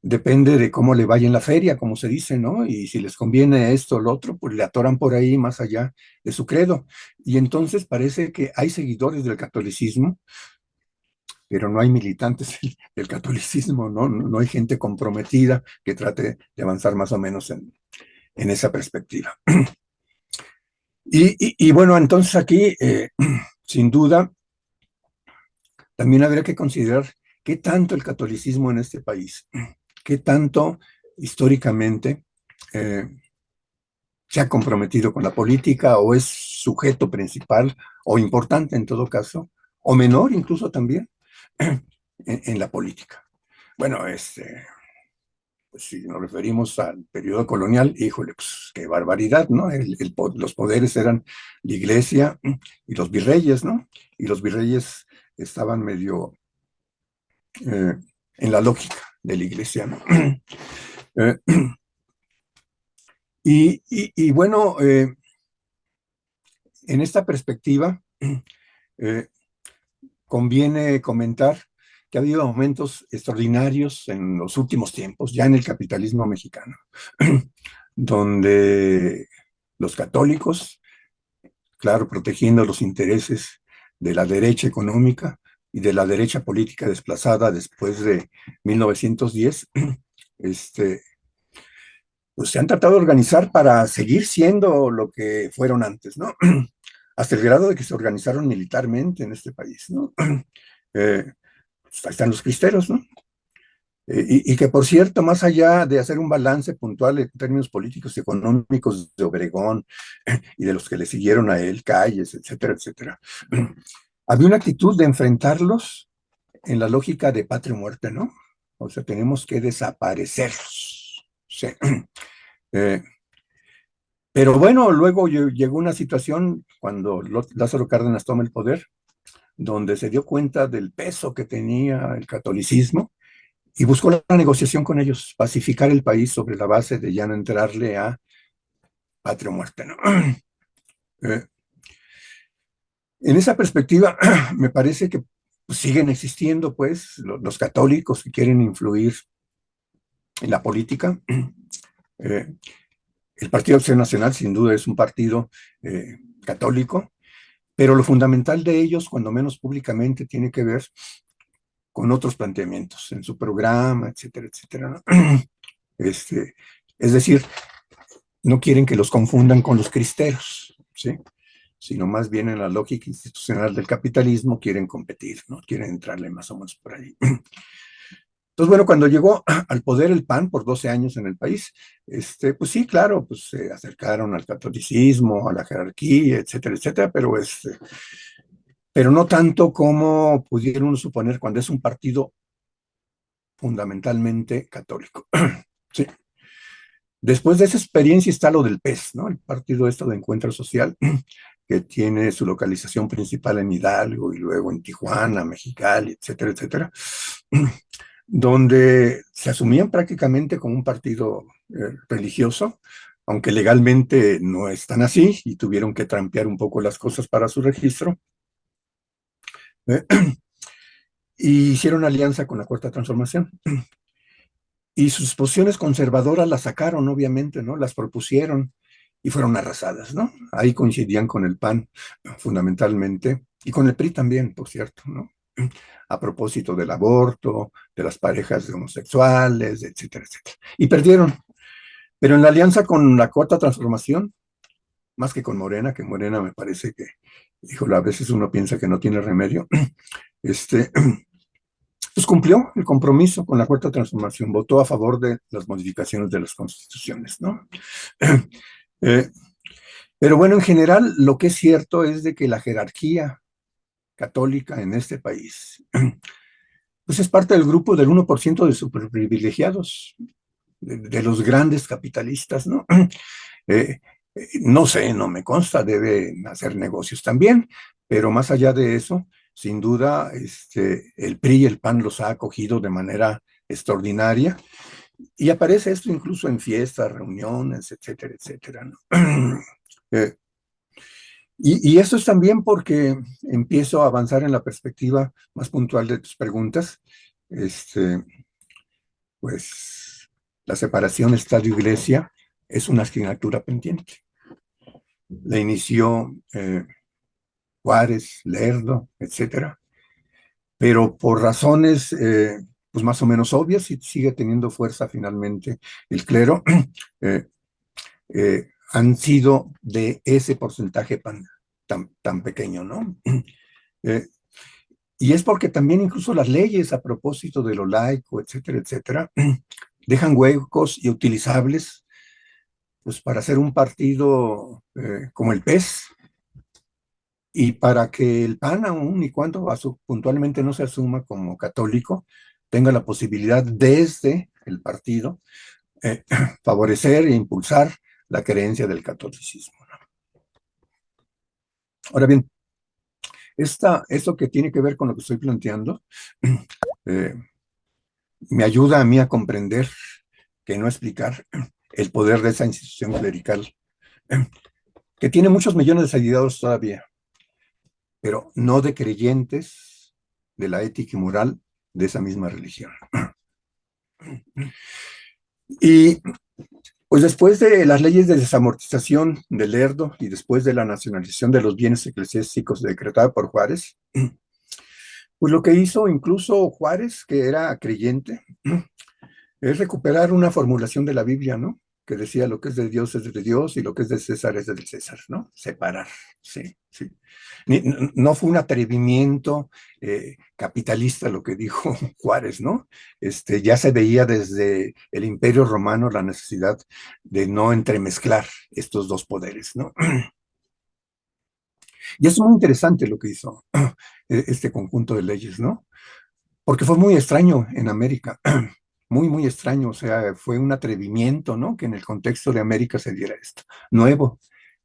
Depende de cómo le vaya en la feria, como se dice, ¿no? Y si les conviene esto o lo otro, pues le atoran por ahí más allá de su credo. Y entonces parece que hay seguidores del catolicismo, pero no hay militantes del catolicismo, ¿no? No hay gente comprometida que trate de avanzar más o menos en esa perspectiva. Y bueno, entonces aquí, sin duda, también habría que considerar qué tanto el catolicismo en este país, qué tanto históricamente se ha comprometido con la política o es sujeto principal o importante en todo caso, o menor incluso también en la política. Bueno, pues si nos referimos al periodo colonial, híjole, pues qué barbaridad, ¿no? Los poderes eran la iglesia y los virreyes, ¿no? Y los virreyes estaban medio en la lógica de la iglesia, ¿no? Y bueno, en esta perspectiva, conviene comentar que ha habido aumentos extraordinarios en los últimos tiempos, ya en el capitalismo mexicano, donde los católicos, claro, protegiendo los intereses de la derecha económica y de la derecha política desplazada después de 1910, pues se han tratado de organizar para seguir siendo lo que fueron antes, ¿no? Hasta el grado de que se organizaron militarmente en este país, ¿no? Pues ahí están los cristeros, ¿no? Y que, por cierto, más allá de hacer un balance puntual en términos políticos y económicos de Obregón y de los que le siguieron a él, Calles, etcétera, etcétera, había una actitud de enfrentarlos en la lógica de patria o muerte, ¿no? O sea, tenemos que desaparecerlos. Sí. Pero bueno, luego llegó una situación cuando Lázaro Cárdenas toma el poder, donde se dio cuenta del peso que tenía el catolicismo y buscó la negociación con ellos, pacificar el país sobre la base de ya no entrarle a patria o muerte, ¿no? En esa perspectiva, me parece que pues, siguen existiendo, pues, los católicos que quieren influir en la política. El Partido Acción Nacional, sin duda, es un partido católico, pero lo fundamental de ellos, cuando menos públicamente, tiene que ver con otros planteamientos en su programa, etcétera, etcétera, ¿no? Es decir, no quieren que los confundan con los cristeros, ¿sí? Sino más bien en la lógica institucional del capitalismo quieren competir, ¿no? Quieren entrarle más o menos por ahí. Entonces, bueno, cuando llegó al poder el PAN por 12 años en el país, pues sí, claro, pues se acercaron al catolicismo, a la jerarquía, etcétera, etcétera, pero no tanto como pudieron suponer cuando es un partido fundamentalmente católico. Sí. Después de esa experiencia está lo del PES, ¿no? El Partido de Encuentro Social, que tiene su localización principal en Hidalgo y luego en Tijuana, Mexicali, etcétera, etcétera, donde se asumían prácticamente como un partido religioso, aunque legalmente no están así y tuvieron que trampear un poco las cosas para su registro. Y hicieron alianza con la Cuarta Transformación. Y sus posiciones conservadoras las sacaron, obviamente, ¿no? Las propusieron y fueron arrasadas, ¿no? Ahí coincidían con el PAN, fundamentalmente, y con el PRI también, por cierto, ¿no? A propósito del aborto, de las parejas homosexuales, etcétera, etcétera. Y perdieron. Pero en la alianza con la Cuarta Transformación, más que con Morena, que Morena me parece que, híjole, a veces uno piensa que no tiene remedio, pues cumplió el compromiso con la Cuarta Transformación, votó a favor de las modificaciones de las constituciones, ¿no? Eh, pero bueno, en general, lo que es cierto es de que la jerarquía católica en este país, pues es parte del grupo del 1% de superprivilegiados, de los grandes capitalistas, ¿no? Eh, no sé, no me consta, deben hacer negocios también, pero más allá de eso, sin duda, el PRI y el PAN los ha acogido de manera extraordinaria y aparece esto incluso en fiestas, reuniones, etcétera, etcétera, ¿no? Eh, y esto es también porque empiezo a avanzar en la perspectiva más puntual de tus preguntas. Pues la separación Estado-Iglesia es una asignatura pendiente. La inició Juárez, Lerdo, etcétera, pero por razones pues más o menos obvias y sigue teniendo fuerza finalmente el clero, han sido de ese porcentaje tan pequeño, ¿no? Eh, y es porque también incluso las leyes a propósito de lo laico, etcétera, etcétera, dejan huecos y utilizables pues para hacer un partido como el PES y para que el PAN, aún y cuando puntualmente no se asuma como católico, tenga la posibilidad desde el partido eh, favorecer e impulsar la creencia del catolicismo, ¿no? Ahora bien, esto que tiene que ver con lo que estoy planteando, eh, me ayuda a mí a comprender, que no explicar, el poder de esa institución clerical, que tiene muchos millones de seguidores todavía, pero no de creyentes de la ética y moral de esa misma religión. Y pues después de las leyes de desamortización de Lerdo y después de la nacionalización de los bienes eclesiásticos decretada por Juárez, pues lo que hizo incluso Juárez, que era creyente, es recuperar una formulación de la Biblia, ¿no? Que decía lo que es de Dios y lo que es de César es del César, ¿no? Separar, sí, sí. No fue un atrevimiento capitalista lo que dijo Juárez, ¿no? Ya se veía desde el Imperio Romano la necesidad de no entremezclar estos dos poderes, ¿no? Y es muy interesante lo que hizo este conjunto de leyes, ¿no? Porque fue muy extraño en América, muy, muy extraño, o sea, fue un atrevimiento, ¿no? Que en el contexto de América se diera esto. Nuevo,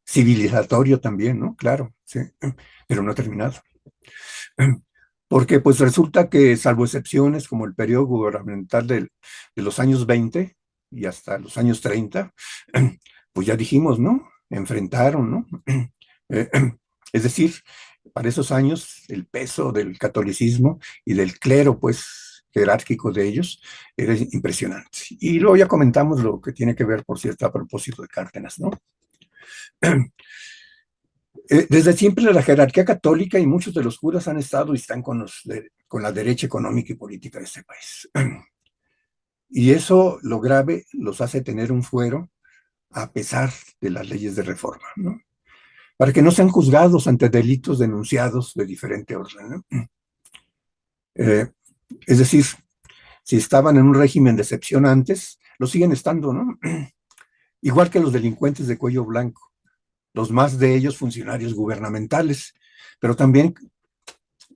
civilizatorio también, ¿no? Claro, sí, pero no ha terminado. Porque pues resulta que, salvo excepciones como el periodo gubernamental de los años 20 y hasta los años 30, pues ya dijimos, ¿no? Enfrentaron, ¿no? Eh, es decir, para esos años el peso del catolicismo y del clero, pues, jerárquico de ellos, era impresionante. Y luego ya comentamos lo que tiene que ver, por cierto, a propósito de Cárdenas, ¿no? Desde siempre la jerarquía católica y muchos de los curas han estado y están con la derecha económica y política de este país. Y eso, lo grave, los hace tener un fuero a pesar de las leyes de reforma, ¿no? Para que no sean juzgados ante delitos denunciados de diferente orden, ¿no? Es decir, si estaban en un régimen de excepción antes, lo siguen estando, ¿no? Igual que los delincuentes de cuello blanco, los más de ellos funcionarios gubernamentales, pero también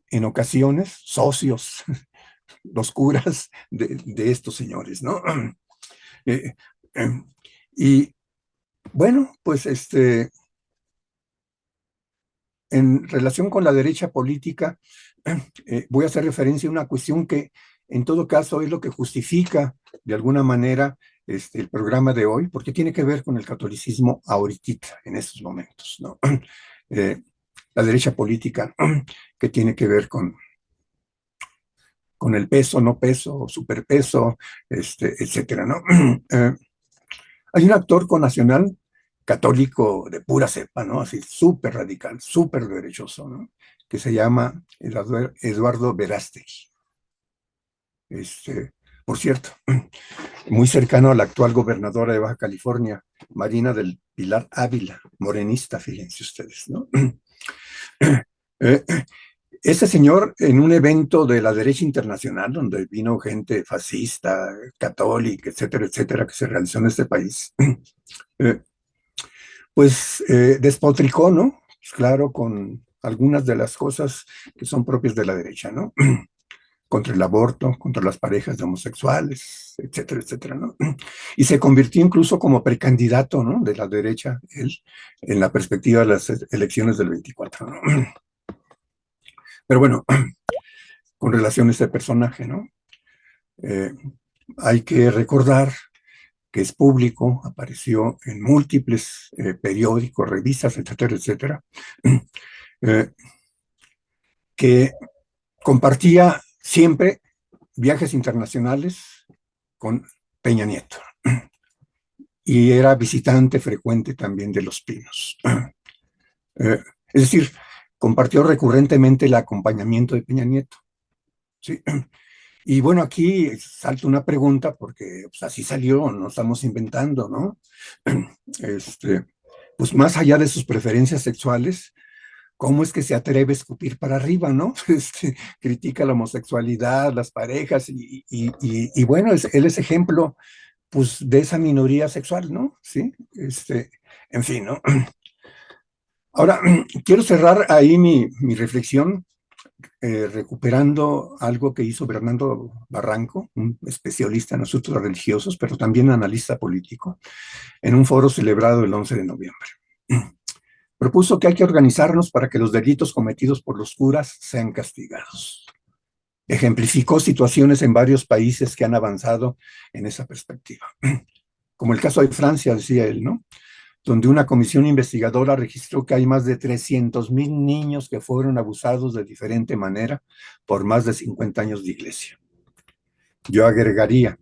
en ocasiones socios, los curas de estos señores, ¿no? Eh, eh, y bueno, pues en relación con la derecha política, voy a hacer referencia a una cuestión que en todo caso es lo que justifica de alguna manera el programa de hoy, porque tiene que ver con el catolicismo ahorita, en estos momentos, ¿no? La derecha política que tiene que ver con el peso, no peso, superpeso, etcétera, ¿no? Hay un actor conacional católico de pura cepa, ¿no? Así súper radical, súper derechoso, ¿no? Que se llama Eduardo Verástegui. Por cierto, muy cercano a la actual gobernadora de Baja California, Marina del Pilar Ávila, morenista, fíjense ustedes, ¿no? Este señor, en un evento de la derecha internacional, donde vino gente fascista, católica, etcétera, que se realizó en este país, eh, pues despotricó, ¿no? Pues claro, con algunas de las cosas que son propias de la derecha, ¿no? Contra el aborto, contra las parejas de homosexuales, etcétera, ¿no? Y se convirtió incluso como precandidato, ¿no? De la derecha, él, en la perspectiva de las elecciones del 24, ¿no? Pero bueno, con relación a este personaje, ¿no? Eh, hay que recordar que es público, apareció en múltiples periódicos, revistas, etcétera, eh, que compartía siempre viajes internacionales con Peña Nieto y era visitante frecuente también de Los Pinos. Es decir, compartió recurrentemente el acompañamiento de Peña Nieto. ¿Sí? Y bueno, aquí salta una pregunta porque pues, así salió, no estamos inventando, ¿no? Este, pues más allá de sus preferencias sexuales, ¿cómo es que se atreve a escupir para arriba, no? Critica la homosexualidad, las parejas, y bueno, él es ejemplo, pues, de esa minoría sexual, ¿no? Sí, en fin, ¿no? Ahora, quiero cerrar ahí mi reflexión recuperando algo que hizo Bernardo Barranco, un especialista en asuntos religiosos, pero también analista político, en un foro celebrado el 11 de noviembre. Propuso que hay que organizarnos para que los delitos cometidos por los curas sean castigados. Ejemplificó situaciones en varios países que han avanzado en esa perspectiva. Como el caso de Francia, decía él, ¿no? Donde una comisión investigadora registró que hay más de 300,000 niños que fueron abusados de diferente manera por más de 50 años de iglesia. Yo agregaría,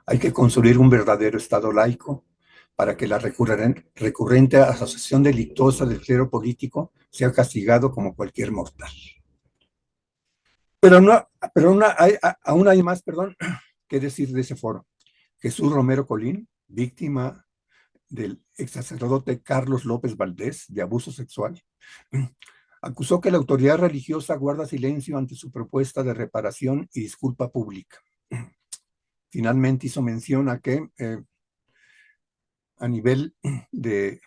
hay que construir un verdadero Estado laico para que la recurrente asociación delictuosa del clero político sea castigado como cualquier mortal. Pero, no, pero aún hay más, perdón, que decir de ese foro. Jesús Romero Colín, víctima del ex sacerdote Carlos López Valdés de abuso sexual, acusó que la autoridad religiosa guarda silencio ante su propuesta de reparación y disculpa pública. Finalmente hizo mención a que a nivel de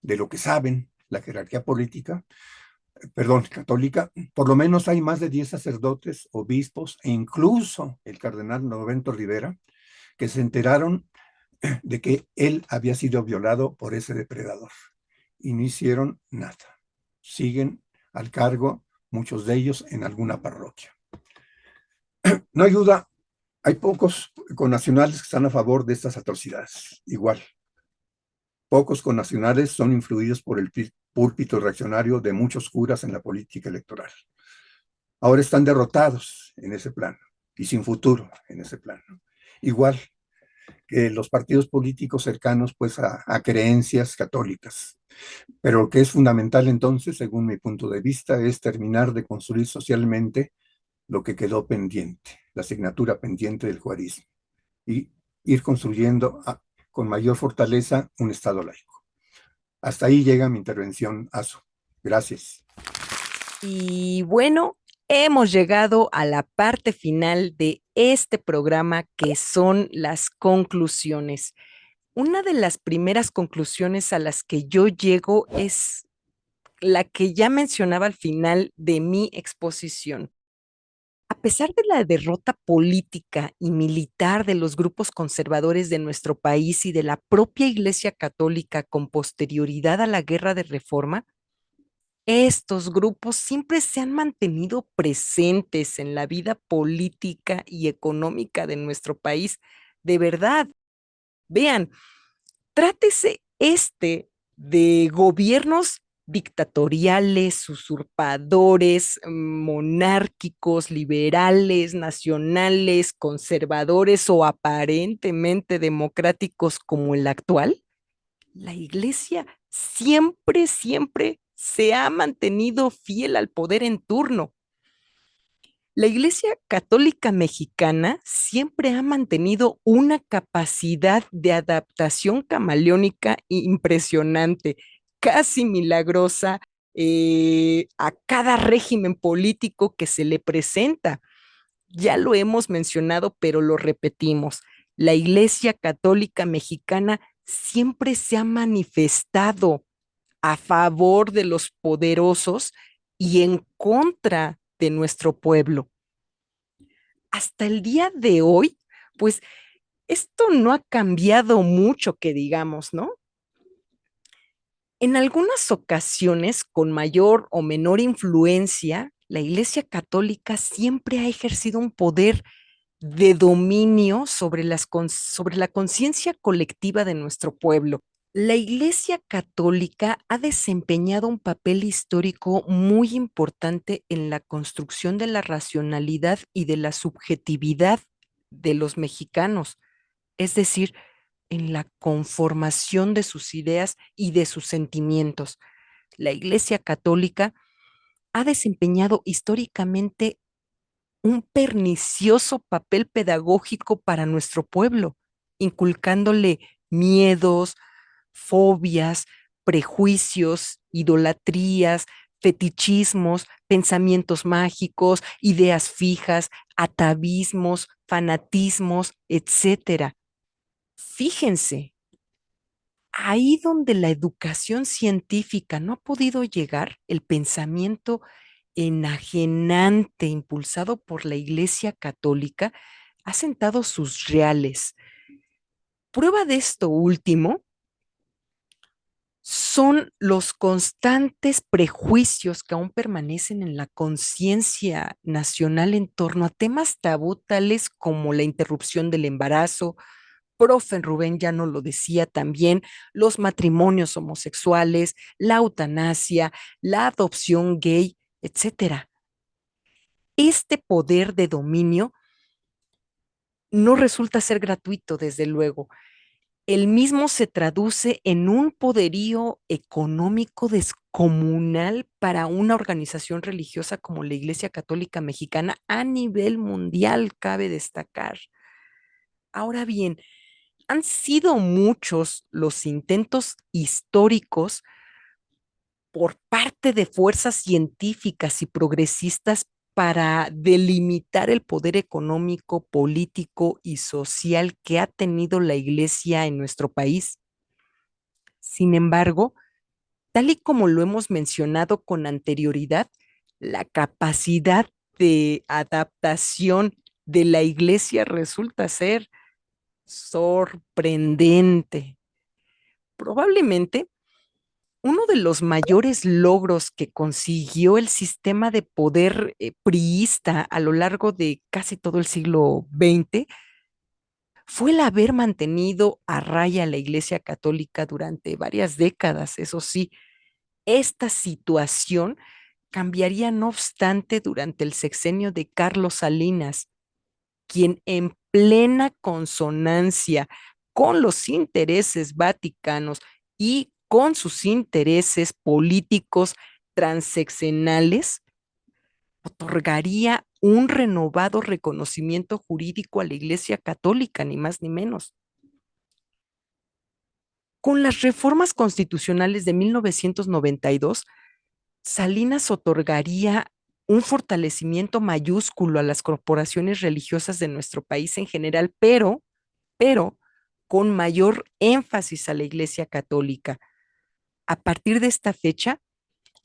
lo que saben, la jerarquía política, católica, por lo menos hay más de 10 sacerdotes, obispos e incluso el cardenal Novento Rivera, que se enteraron de que él había sido violado por ese depredador y no hicieron nada. Siguen al cargo, muchos de ellos en alguna parroquia. No hay duda, hay pocos connacionales que están a favor de estas atrocidades. Igual, pocos connacionales son influidos por el púlpito reaccionario de muchos curas en la política electoral. Ahora están derrotados en ese plano y sin futuro en ese plano. Igual que los partidos políticos cercanos pues a creencias católicas. Pero lo que es fundamental entonces, según mi punto de vista, es terminar de construir socialmente lo que quedó pendiente, la asignatura pendiente del juarismo, y ir construyendo con mayor fortaleza un Estado laico. Hasta ahí llega mi intervención, Azu. Gracias. Y bueno, hemos llegado a la parte final de este programa, que son las conclusiones. Una de las primeras conclusiones a las que yo llego es la que ya mencionaba al final de mi exposición. A pesar de la derrota política y militar de los grupos conservadores de nuestro país y de la propia Iglesia Católica con posterioridad a la Guerra de Reforma, estos grupos siempre se han mantenido presentes en la vida política y económica de nuestro país. De verdad, vean, trátese de gobiernos dictatoriales, usurpadores, monárquicos, liberales, nacionales, conservadores o aparentemente democráticos como el actual. La Iglesia siempre se ha mantenido fiel al poder en turno. La Iglesia Católica Mexicana siempre ha mantenido una capacidad de adaptación camaleónica impresionante, casi milagrosa, a cada régimen político que se le presenta. Ya lo hemos mencionado, pero lo repetimos. La Iglesia Católica Mexicana siempre se ha manifestado a favor de los poderosos y en contra de nuestro pueblo. Hasta el día de hoy, pues esto no ha cambiado mucho, que digamos, ¿no? En algunas ocasiones, con mayor o menor influencia, la Iglesia Católica siempre ha ejercido un poder de dominio sobre, sobre la conciencia colectiva de nuestro pueblo. La Iglesia Católica ha desempeñado un papel histórico muy importante en la construcción de la racionalidad y de la subjetividad de los mexicanos, es decir, en la conformación de sus ideas y de sus sentimientos. La Iglesia Católica ha desempeñado históricamente un pernicioso papel pedagógico para nuestro pueblo, inculcándole miedos, fobias, prejuicios, idolatrías, fetichismos, pensamientos mágicos, ideas fijas, atavismos, fanatismos, etcétera. Fíjense, ahí donde la educación científica no ha podido llegar, el pensamiento enajenante impulsado por la Iglesia Católica ha sentado sus reales. Prueba de esto último son los constantes prejuicios que aún permanecen en la conciencia nacional en torno a temas tabú tales como la interrupción del embarazo. Profe Rubén ya nos lo decía también, los matrimonios homosexuales, la eutanasia, la adopción gay, etcétera. Este poder de dominio no resulta ser gratuito, desde luego. El mismo se traduce en un poderío económico descomunal para una organización religiosa como la Iglesia Católica Mexicana a nivel mundial, cabe destacar. Ahora bien, han sido muchos los intentos históricos por parte de fuerzas científicas y progresistas para delimitar el poder económico, político y social que ha tenido la Iglesia en nuestro país. Sin embargo, tal y como lo hemos mencionado con anterioridad, la capacidad de adaptación de la Iglesia resulta ser sorprendente. Probablemente uno de los mayores logros que consiguió el sistema de poder priista a lo largo de casi todo el siglo XX fue el haber mantenido a raya la Iglesia Católica durante varias décadas. Eso sí, esta situación cambiaría no obstante durante el sexenio de Carlos Salinas, quien en plena consonancia con los intereses vaticanos y con sus intereses políticos transeccionales, otorgaría un renovado reconocimiento jurídico a la Iglesia Católica, ni más ni menos. Con las reformas constitucionales de 1992, Salinas otorgaría un fortalecimiento mayúsculo a las corporaciones religiosas de nuestro país en general, pero con mayor énfasis a la Iglesia Católica. A partir de esta fecha,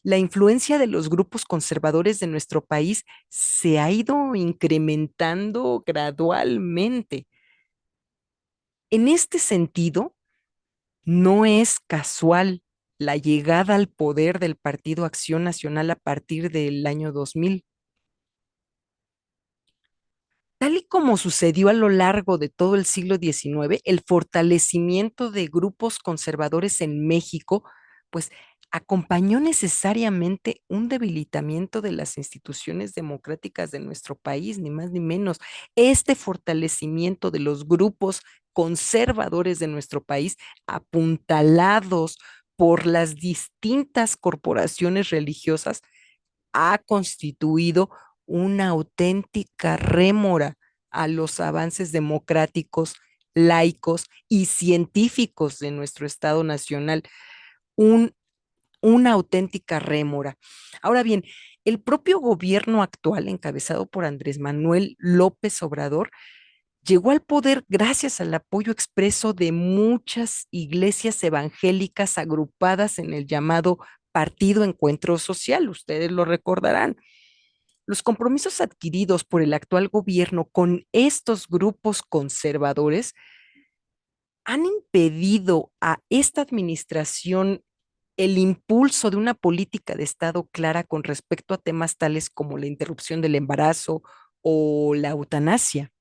la influencia de los grupos conservadores de nuestro país se ha ido incrementando gradualmente. En este sentido, no es casual la llegada al poder del Partido Acción Nacional a partir del año 2000. Tal y como sucedió a lo largo de todo el siglo XIX, el fortalecimiento de grupos conservadores en México, pues acompañó necesariamente un debilitamiento de las instituciones democráticas de nuestro país, ni más ni menos. Este fortalecimiento de los grupos conservadores de nuestro país, apuntalados por las distintas corporaciones religiosas, ha constituido una auténtica rémora a los avances democráticos, laicos y científicos de nuestro Estado Nacional, un una auténtica rémora. Ahora bien, el propio gobierno actual, encabezado por Andrés Manuel López Obrador, llegó al poder gracias al apoyo expreso de muchas iglesias evangélicas agrupadas en el llamado Partido Encuentro Social, ustedes lo recordarán. Los compromisos adquiridos por el actual gobierno con estos grupos conservadores han impedido a esta administración el impulso de una política de Estado clara con respecto a temas tales como la interrupción del embarazo o la eutanasia.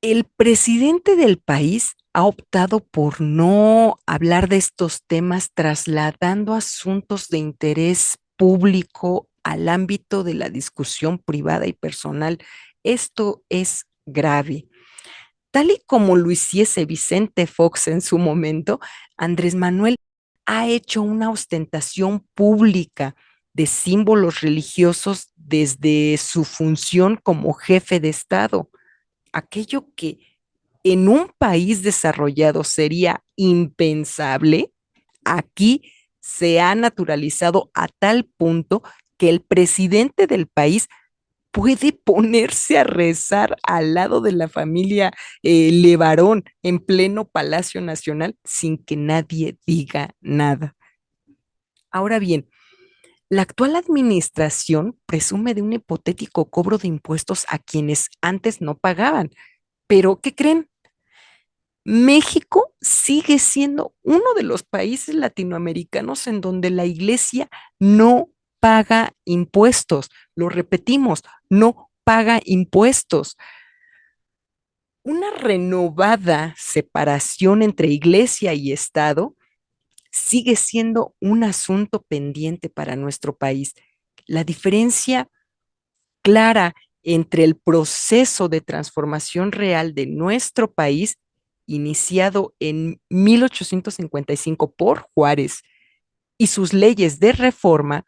El presidente del país ha optado por no hablar de estos temas, trasladando asuntos de interés público al ámbito de la discusión privada y personal. Esto es grave. Tal y como lo hiciese Vicente Fox en su momento, Andrés Manuel ha hecho una ostentación pública de símbolos religiosos desde su función como jefe de Estado. Aquello que en un país desarrollado sería impensable, aquí se ha naturalizado a tal punto que el presidente del país puede ponerse a rezar al lado de la familia Levarón en pleno Palacio Nacional sin que nadie diga nada. Ahora bien, la actual administración presume de un hipotético cobro de impuestos a quienes antes no pagaban. Pero, ¿qué creen? México sigue siendo uno de los países latinoamericanos en donde la iglesia no paga impuestos. Lo repetimos, no paga impuestos. Una renovada separación entre iglesia y Estado sigue siendo un asunto pendiente para nuestro país. La diferencia clara entre el proceso de transformación real de nuestro país, iniciado en 1855 por Juárez, y sus leyes de reforma,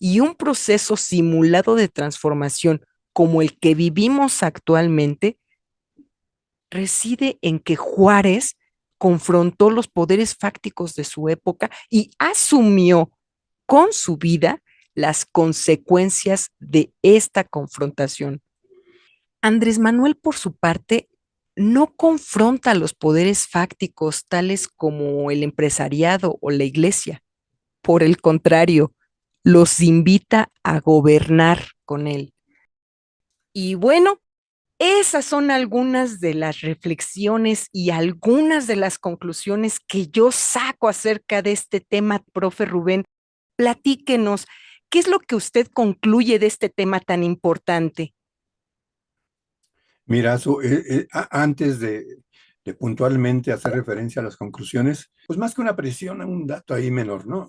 y un proceso simulado de transformación como el que vivimos actualmente, reside en que Juárez confrontó los poderes fácticos de su época y asumió con su vida las consecuencias de esta confrontación. Andrés Manuel, por su parte, no confronta a los poderes fácticos tales como el empresariado o la iglesia. Por el contrario, los invita a gobernar con él. Y bueno, esas son algunas de las reflexiones y algunas de las conclusiones que yo saco acerca de este tema, profe Rubén. Platíquenos, ¿qué es lo que usted concluye de este tema tan importante? Mira, antes de puntualmente hacer referencia a las conclusiones, pues más que una presión, un dato ahí menor, ¿no?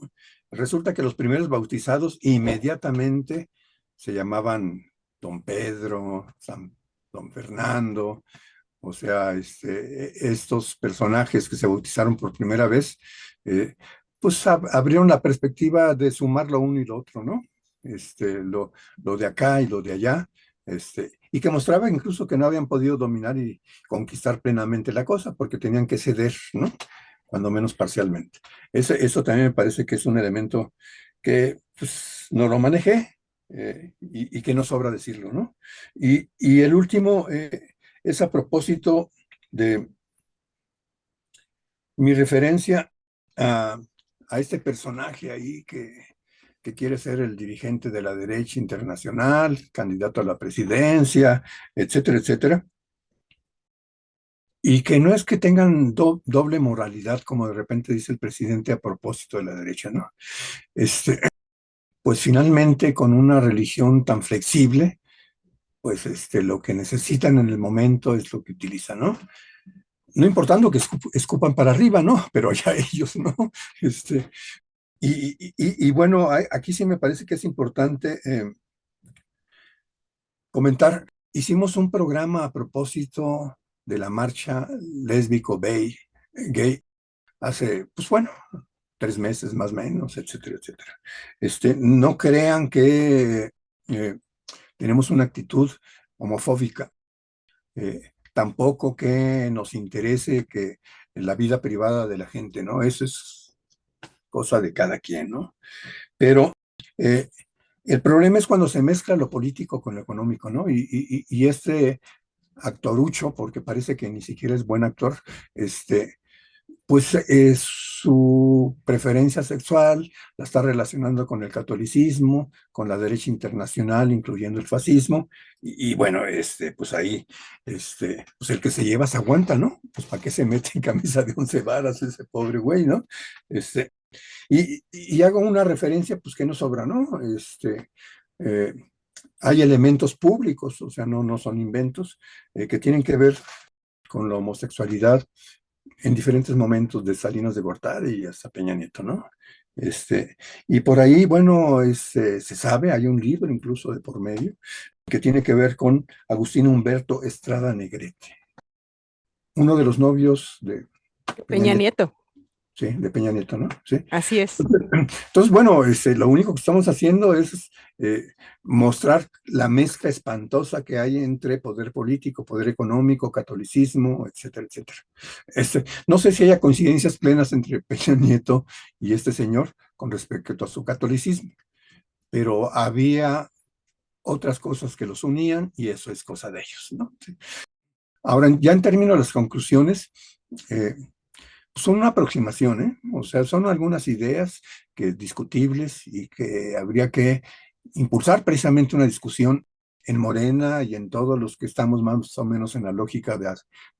Resulta que los primeros bautizados inmediatamente se llamaban Don Pedro, Don Fernando, o sea, estos personajes que se bautizaron por primera vez, eh, pues abrieron la perspectiva de sumar lo uno y lo otro, ¿no? Lo de acá y lo de allá, y que mostraba incluso que no habían podido dominar y conquistar plenamente la cosa, porque tenían que ceder, ¿no? Cuando menos parcialmente. Eso también me parece que es un elemento que pues, no lo manejé, y que no sobra decirlo, ¿no? Y el último, es a propósito de mi referencia a, a este personaje ahí que quiere ser el dirigente de la derecha internacional, candidato a la presidencia, etcétera, etcétera, y que no es que tengan doble moralidad, como de repente dice el presidente a propósito de la derecha, ¿no? Pues finalmente con una religión tan flexible, pues lo que necesitan en el momento es lo que utilizan, ¿no? No importando que escupan para arriba, ¿no? Pero ya ellos, ¿no? Este, y bueno, aquí sí me parece que es importante comentar. Hicimos un programa a propósito de la marcha lésbico gay, hace, pues bueno, 3 meses más o menos, etcétera, etcétera. No crean que tenemos una actitud homofóbica. Tampoco que nos interese que la vida privada de la gente, ¿no? Eso es cosa de cada quien, ¿no? Pero eh, el problema es cuando se mezcla lo político con lo económico, ¿no? Y este actorucho, porque parece que ni siquiera es buen actor, pues su preferencia sexual la está relacionando con el catolicismo, con la derecha internacional, incluyendo el fascismo, y bueno, pues ahí, pues el que se lleva se aguanta, ¿no? Pues ¿para qué se mete en camisa de 11 varas ese pobre güey, ¿no? Y hago una referencia, pues que no sobra, ¿no? Eh, Hay elementos públicos, o sea, no son inventos, que tienen que ver con la homosexualidad en diferentes momentos de Salinas de Gortari y hasta Peña Nieto, ¿no? Y por ahí, bueno, se sabe, hay un libro incluso de por medio, que tiene que ver con Agustín Humberto Estrada Negrete, uno de los novios de Peña Peña Nieto, Nieto, sí, de Peña Nieto, ¿no? Sí. así es. Entonces, bueno, lo único que estamos haciendo es mostrar la mezcla espantosa que hay entre poder político, poder económico, catolicismo, etcétera, etcétera. No sé si haya coincidencias plenas entre Peña Nieto y este señor con respecto a su catolicismo, pero había otras cosas que los unían y eso es cosa de ellos, ¿no? Sí. Ahora, ya en términos de las conclusiones, eh, son una aproximación, ¿eh? O sea, son algunas ideas que discutibles y que habría que impulsar precisamente una discusión en Morena y en todos los que estamos más o menos en la lógica de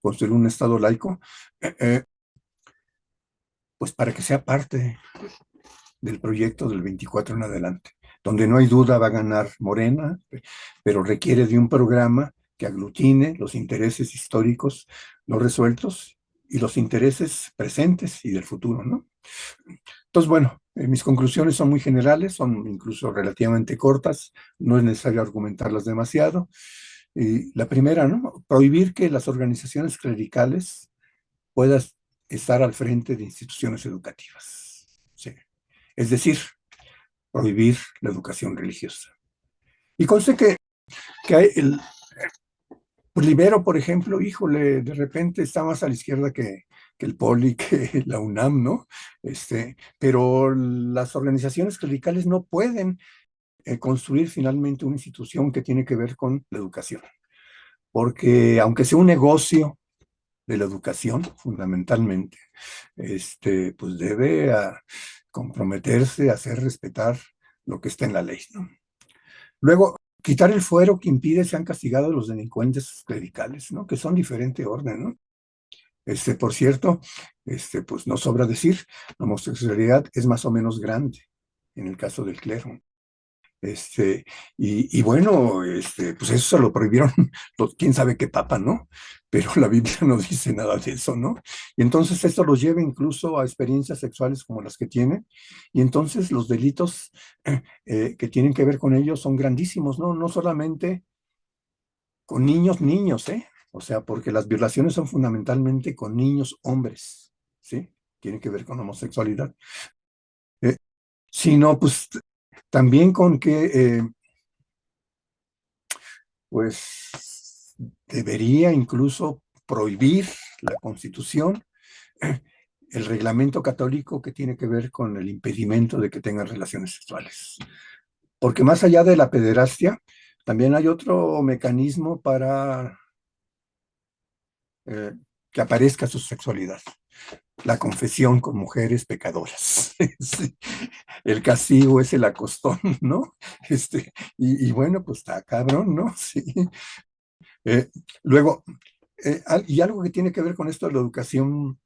construir un Estado laico, eh, eh, pues para que sea parte del proyecto del 24 en adelante, donde no hay duda va a ganar Morena, pero requiere de un programa que aglutine los intereses históricos no resueltos y los intereses presentes y del futuro, ¿no? Entonces, bueno, mis conclusiones son muy generales, son incluso relativamente cortas, no es necesario argumentarlas demasiado. Y la primera, ¿no? Prohibir que las organizaciones clericales puedan estar al frente de instituciones educativas. Sí. Es decir, prohibir la educación religiosa. Y conste que hay pues Libero, por ejemplo, híjole, de repente está más a la izquierda que el Poli, que la UNAM, ¿no? Pero las organizaciones clericales no pueden construir finalmente una institución que tiene que ver con la educación, porque aunque sea un negocio de la educación, fundamentalmente, pues debe comprometerse a hacer respetar lo que está en la ley, ¿no? Luego, quitar el fuero que impide sean castigados los delincuentes clericales, ¿no? Que son diferente orden, ¿no? Por cierto, pues no sobra decir, la homosexualidad es más o menos grande en el caso del clero. Y bueno, pues eso se lo prohibieron quién sabe qué papa, ¿no? Pero la Biblia no dice nada de eso, ¿no? Y entonces esto los lleva incluso a experiencias sexuales como las que tienen, y entonces los delitos que tienen que ver con ellos son grandísimos, ¿no? No solamente con niños, niños, ¿eh? O sea, porque las violaciones son fundamentalmente con niños hombres, ¿sí? Tienen que ver con homosexualidad. Eh, Sino, pues, también con que pues debería incluso prohibir la Constitución el reglamento católico que tiene que ver con el impedimento de que tengan relaciones sexuales. Porque más allá de la pederastia, también hay otro mecanismo para eh, que aparezca su sexualidad. La confesión con mujeres pecadoras. Sí. El castigo es el acostón, ¿no? Y bueno, pues está cabrón, ¿no? Sí. Eh, Luego, y algo que tiene que ver con esto de la educación,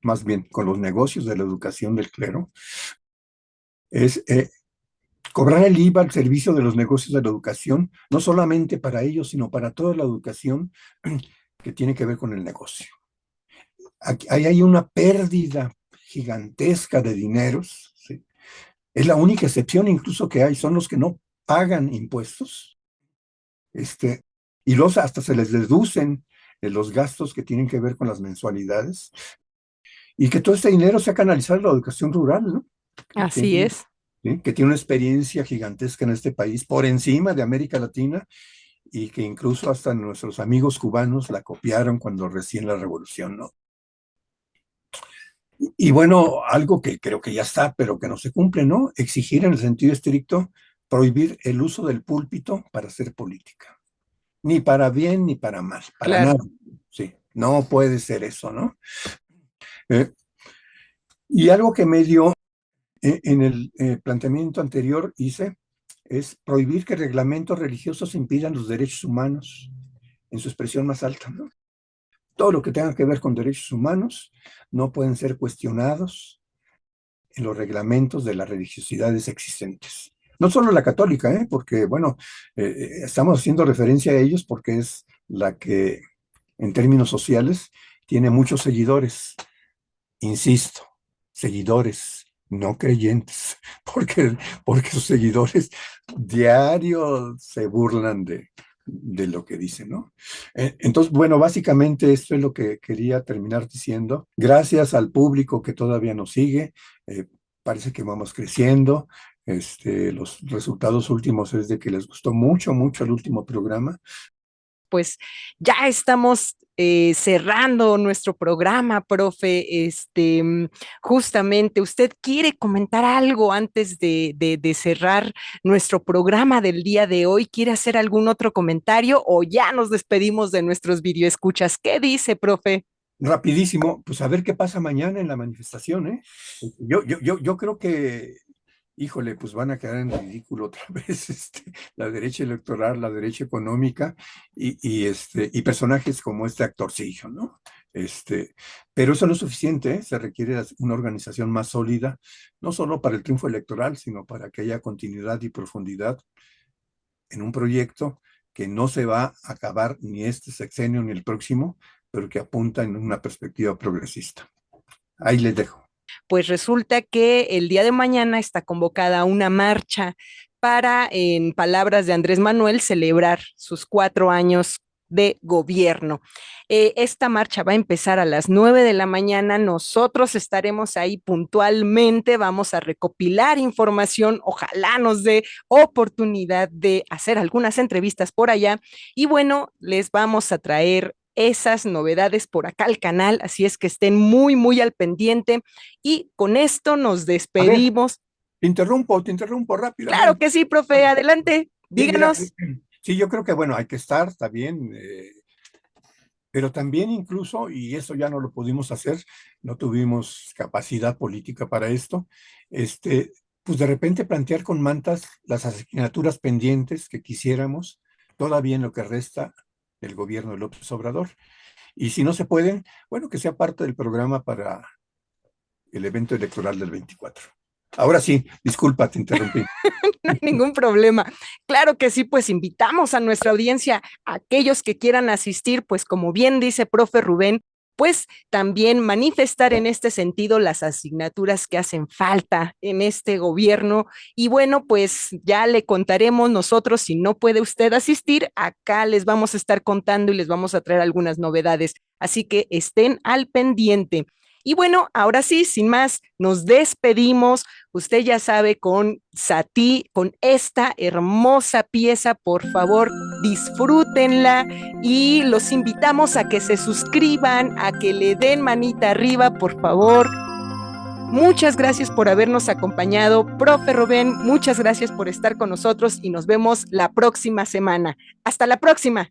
más bien con los negocios de la educación del clero, es cobrar el IVA al servicio de los negocios de la educación, no solamente para ellos, sino para toda la educación que tiene que ver con el negocio. Aquí, ahí hay una pérdida gigantesca de dineros, ¿sí? Es la única excepción incluso que hay, son los que no pagan impuestos, y los hasta se les deducen los gastos que tienen que ver con las mensualidades, y que todo este dinero sea canalizado en la educación rural, ¿no? Así es. ¿Sí? Que tiene una experiencia gigantesca en este país, por encima de América Latina, y que incluso hasta nuestros amigos cubanos la copiaron cuando recién la revolución, ¿no? Y bueno, algo que creo que ya está, pero que no se cumple, ¿no? Exigir en el sentido estricto, prohibir el uso del púlpito para hacer política. Ni para bien ni para mal, para Claro. nada. Sí, no puede ser eso, ¿no? Eh, y algo que me dio en el planteamiento anterior hice es prohibir que reglamentos religiosos impidan los derechos humanos en su expresión más alta, ¿no? Todo lo que tenga que ver con derechos humanos no pueden ser cuestionados en los reglamentos de las religiosidades existentes. No solo la católica, porque, bueno, estamos haciendo referencia a ellos porque es la que, en términos sociales, tiene muchos seguidores, insisto, seguidores, no creyentes, porque sus seguidores diario se burlan de lo que dicen, ¿no? Entonces, bueno, básicamente esto es lo que quería terminar diciendo. Gracias al público que todavía nos sigue, eh, parece que vamos creciendo. Los resultados últimos es de que les gustó mucho, mucho el último programa. Pues ya estamos cerrando nuestro programa, profe. Justamente, ¿usted quiere comentar algo antes de cerrar nuestro programa del día de hoy? ¿Quiere hacer algún otro comentario o ya nos despedimos de nuestros videoescuchas? ¿Qué dice, profe? Rapidísimo, pues a ver qué pasa mañana en la manifestación, ¿eh? Yo creo que, híjole, pues van a quedar en ridículo otra vez la derecha electoral, la derecha económica y personajes como este actorcillo, ¿no? Pero eso no es suficiente, ¿eh? Se requiere una organización más sólida, no solo para el triunfo electoral, sino para que haya continuidad y profundidad en un proyecto que no se va a acabar ni este sexenio ni el próximo, pero que apunta en una perspectiva progresista. Ahí les dejo. Pues resulta que el día de mañana está convocada una marcha para, en palabras de Andrés Manuel, celebrar sus 4 años de gobierno. Esta marcha va a empezar a las 9 de la mañana. Nosotros estaremos ahí puntualmente, vamos a recopilar información, ojalá nos dé oportunidad de hacer algunas entrevistas por allá y bueno, les vamos a traer esas novedades por acá al canal, así es que estén muy, muy al pendiente. Y con esto nos A ver, despedimos. te interrumpo Claro rápidamente. que sí, profe, adelante, Sí, mira, díganos. sí, yo creo que, bueno, hay que estar, está bien, pero también incluso, y eso ya no lo pudimos hacer, no tuvimos capacidad política para esto, pues de repente plantear con mantas las asignaturas pendientes que quisiéramos todavía en lo que resta del gobierno de López Obrador. Y si no se pueden, bueno, que sea parte del programa para el evento electoral del 24. Ahora sí, disculpa, te interrumpí. No hay ningún problema. Claro que sí, pues invitamos a nuestra audiencia, a aquellos que quieran asistir, pues como bien dice profe Rubén, pues también manifestar en este sentido las asignaturas que hacen falta en este gobierno. Y bueno, pues ya le contaremos nosotros, si no puede usted asistir, acá les vamos a estar contando y les vamos a traer algunas novedades. Así que estén al pendiente. Y bueno, ahora sí, sin más, nos despedimos. Usted ya sabe, con Satí, con esta hermosa pieza, por favor, disfrútenla y los invitamos a que se suscriban, a que le den manita arriba, por favor. Muchas gracias por habernos acompañado, profe Rubén, muchas gracias por estar con nosotros y nos vemos la próxima semana. Hasta la próxima.